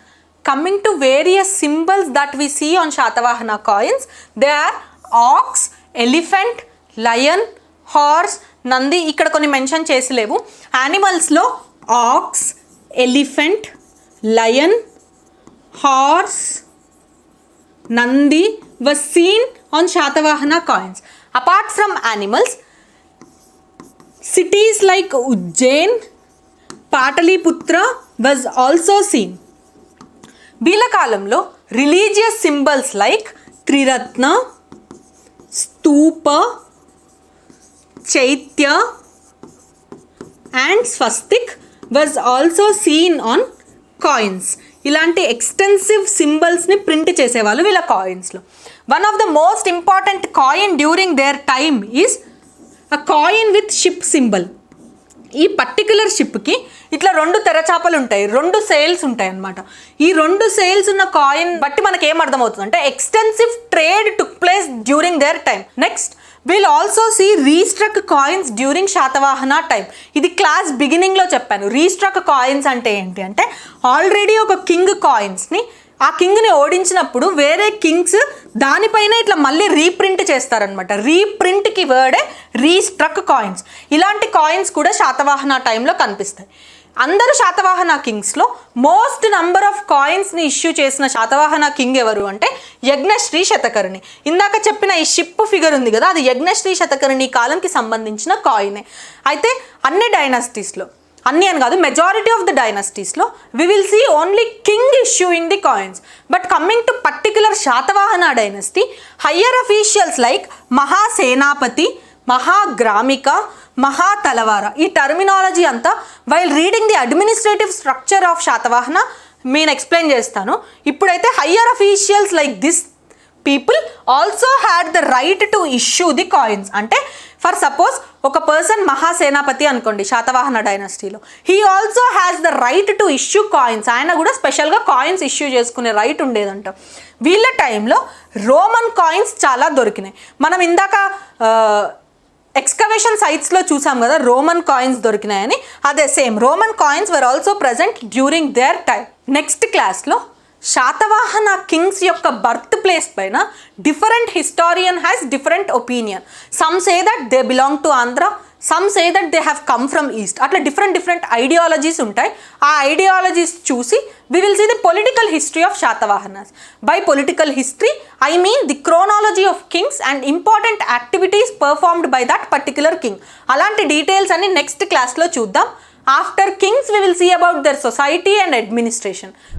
Coming to various symbols that we see on Shatavahana coins, they are ox, elephant, lion, horse, Nandi. ఇక్కడ కొన్ని మెన్షన్ చేసి లేవు. యానిమల్స్లో ox, elephant, lion, horse, Nandi was seen on Shatavahana coins. Apart from animals, cities like Ujjain, Pataliputra was also seen. వీళ్ళ కాలంలో religious symbols like triratna, stupa, chaitya and swastik was also seen on coins. ఇలాంటి extensive సింబల్స్ని ప్రింట్ చేసేవాళ్ళు వీళ్ళ కాయిన్స్లో. One of the most important coin during their time is a coin with ship symbol. ఈ particular షిప్కి ఇట్లా 2 తెరచాపలు ఉంటాయి, 2 సేల్స్ ఉంటాయి అన్నమాట. ఈ 2 సేల్స్ ఉన్న కాయిన్ బట్టి మనకి ఏం అర్థమవుతుంది అంటే extensive trade took place during their time. Next will also see restruck coins during Satavahana time. ఇది క్లాస్ బిగినింగ్లో చెప్పాను. రీస్ట్రక్ కాయిన్స్ అంటే ఏంటి అంటే ఆల్రెడీ ఒక కింగ్ కాయిన్స్ని ఆ కింగ్ని ఓడించినప్పుడు వేరే కింగ్స్ దానిపైన ఇట్లా మళ్ళీ రీప్రింట్ చేస్తారనమాట. రీప్రింట్కి వర్డే రీస్ట్రక్ కాయిన్స్. ఇలాంటి కాయిన్స్ కూడా శాతవాహన టైంలో కనిపిస్తాయి. అందరూ శాతవాహన కింగ్స్లో మోస్ట్ నంబర్ ఆఫ్ కాయిన్స్ని ఇష్యూ చేసిన శాతవాహన కింగ్ ఎవరు అంటే యజ్ఞశ్రీ శతకర్ణి. ఇందాక చెప్పిన ఈ షిప్ ఫిగర్ ఉంది కదా, అది యజ్ఞశ్రీ శతకర్ణి కాలంకి సంబంధించిన కాయినే. అయితే అన్ని డైనాసిటీస్లో, అన్ని అని కాదు మెజారిటీ ఆఫ్ ద డైనాసిటీస్లో we will see only king issuing the coins. But coming to particular Satavahana dynasty, higher officials like Mahasenapati, Mahagramika, Mahatalavara, ఈ టర్మినాలజీ అంతా while reading the administrative structure of Satavahana నేను ఎక్స్ప్లెయిన్ చేస్తాను. ఇప్పుడైతే higher officials like this people also had the right to issue the coins. అంటే for suppose ఒక person Mahasenapati అనుకోండి శాతవాహన డైనాసిటీలో, he also has the right to issue coins. ఆయన కూడా స్పెషల్గా కాయిన్స్ ఇష్యూ చేసుకునే రైట్ ఉండేదంట. వీళ్ళ టైంలో రోమన్ కాయిన్స్ చాలా దొరికినాయి. మనం ఇందాక ఎక్స్కవేషన్ సైట్స్లో చూసాం కదా రోమన్ కాయిన్స్ దొరికినాయని, అదే same Roman coins were also present during their time. Next క్లాస్లో శాతవాహన కింగ్స్ యొక్క బర్త్ ప్లేస్ పైన different historian has different opinion. Some say that they belong to Andhra, some say that they have come from east. అట్లా different ideologies ఉంటాయి. ఆ ideologies చూసి we will see the political history of Shatavahanas. By political history, I mean the chronology of kings and important activities performed by that particular king. అలాంటి details అన్ని next క్లాస్లో చూద్దాం. After kings, we will see about their society and administration.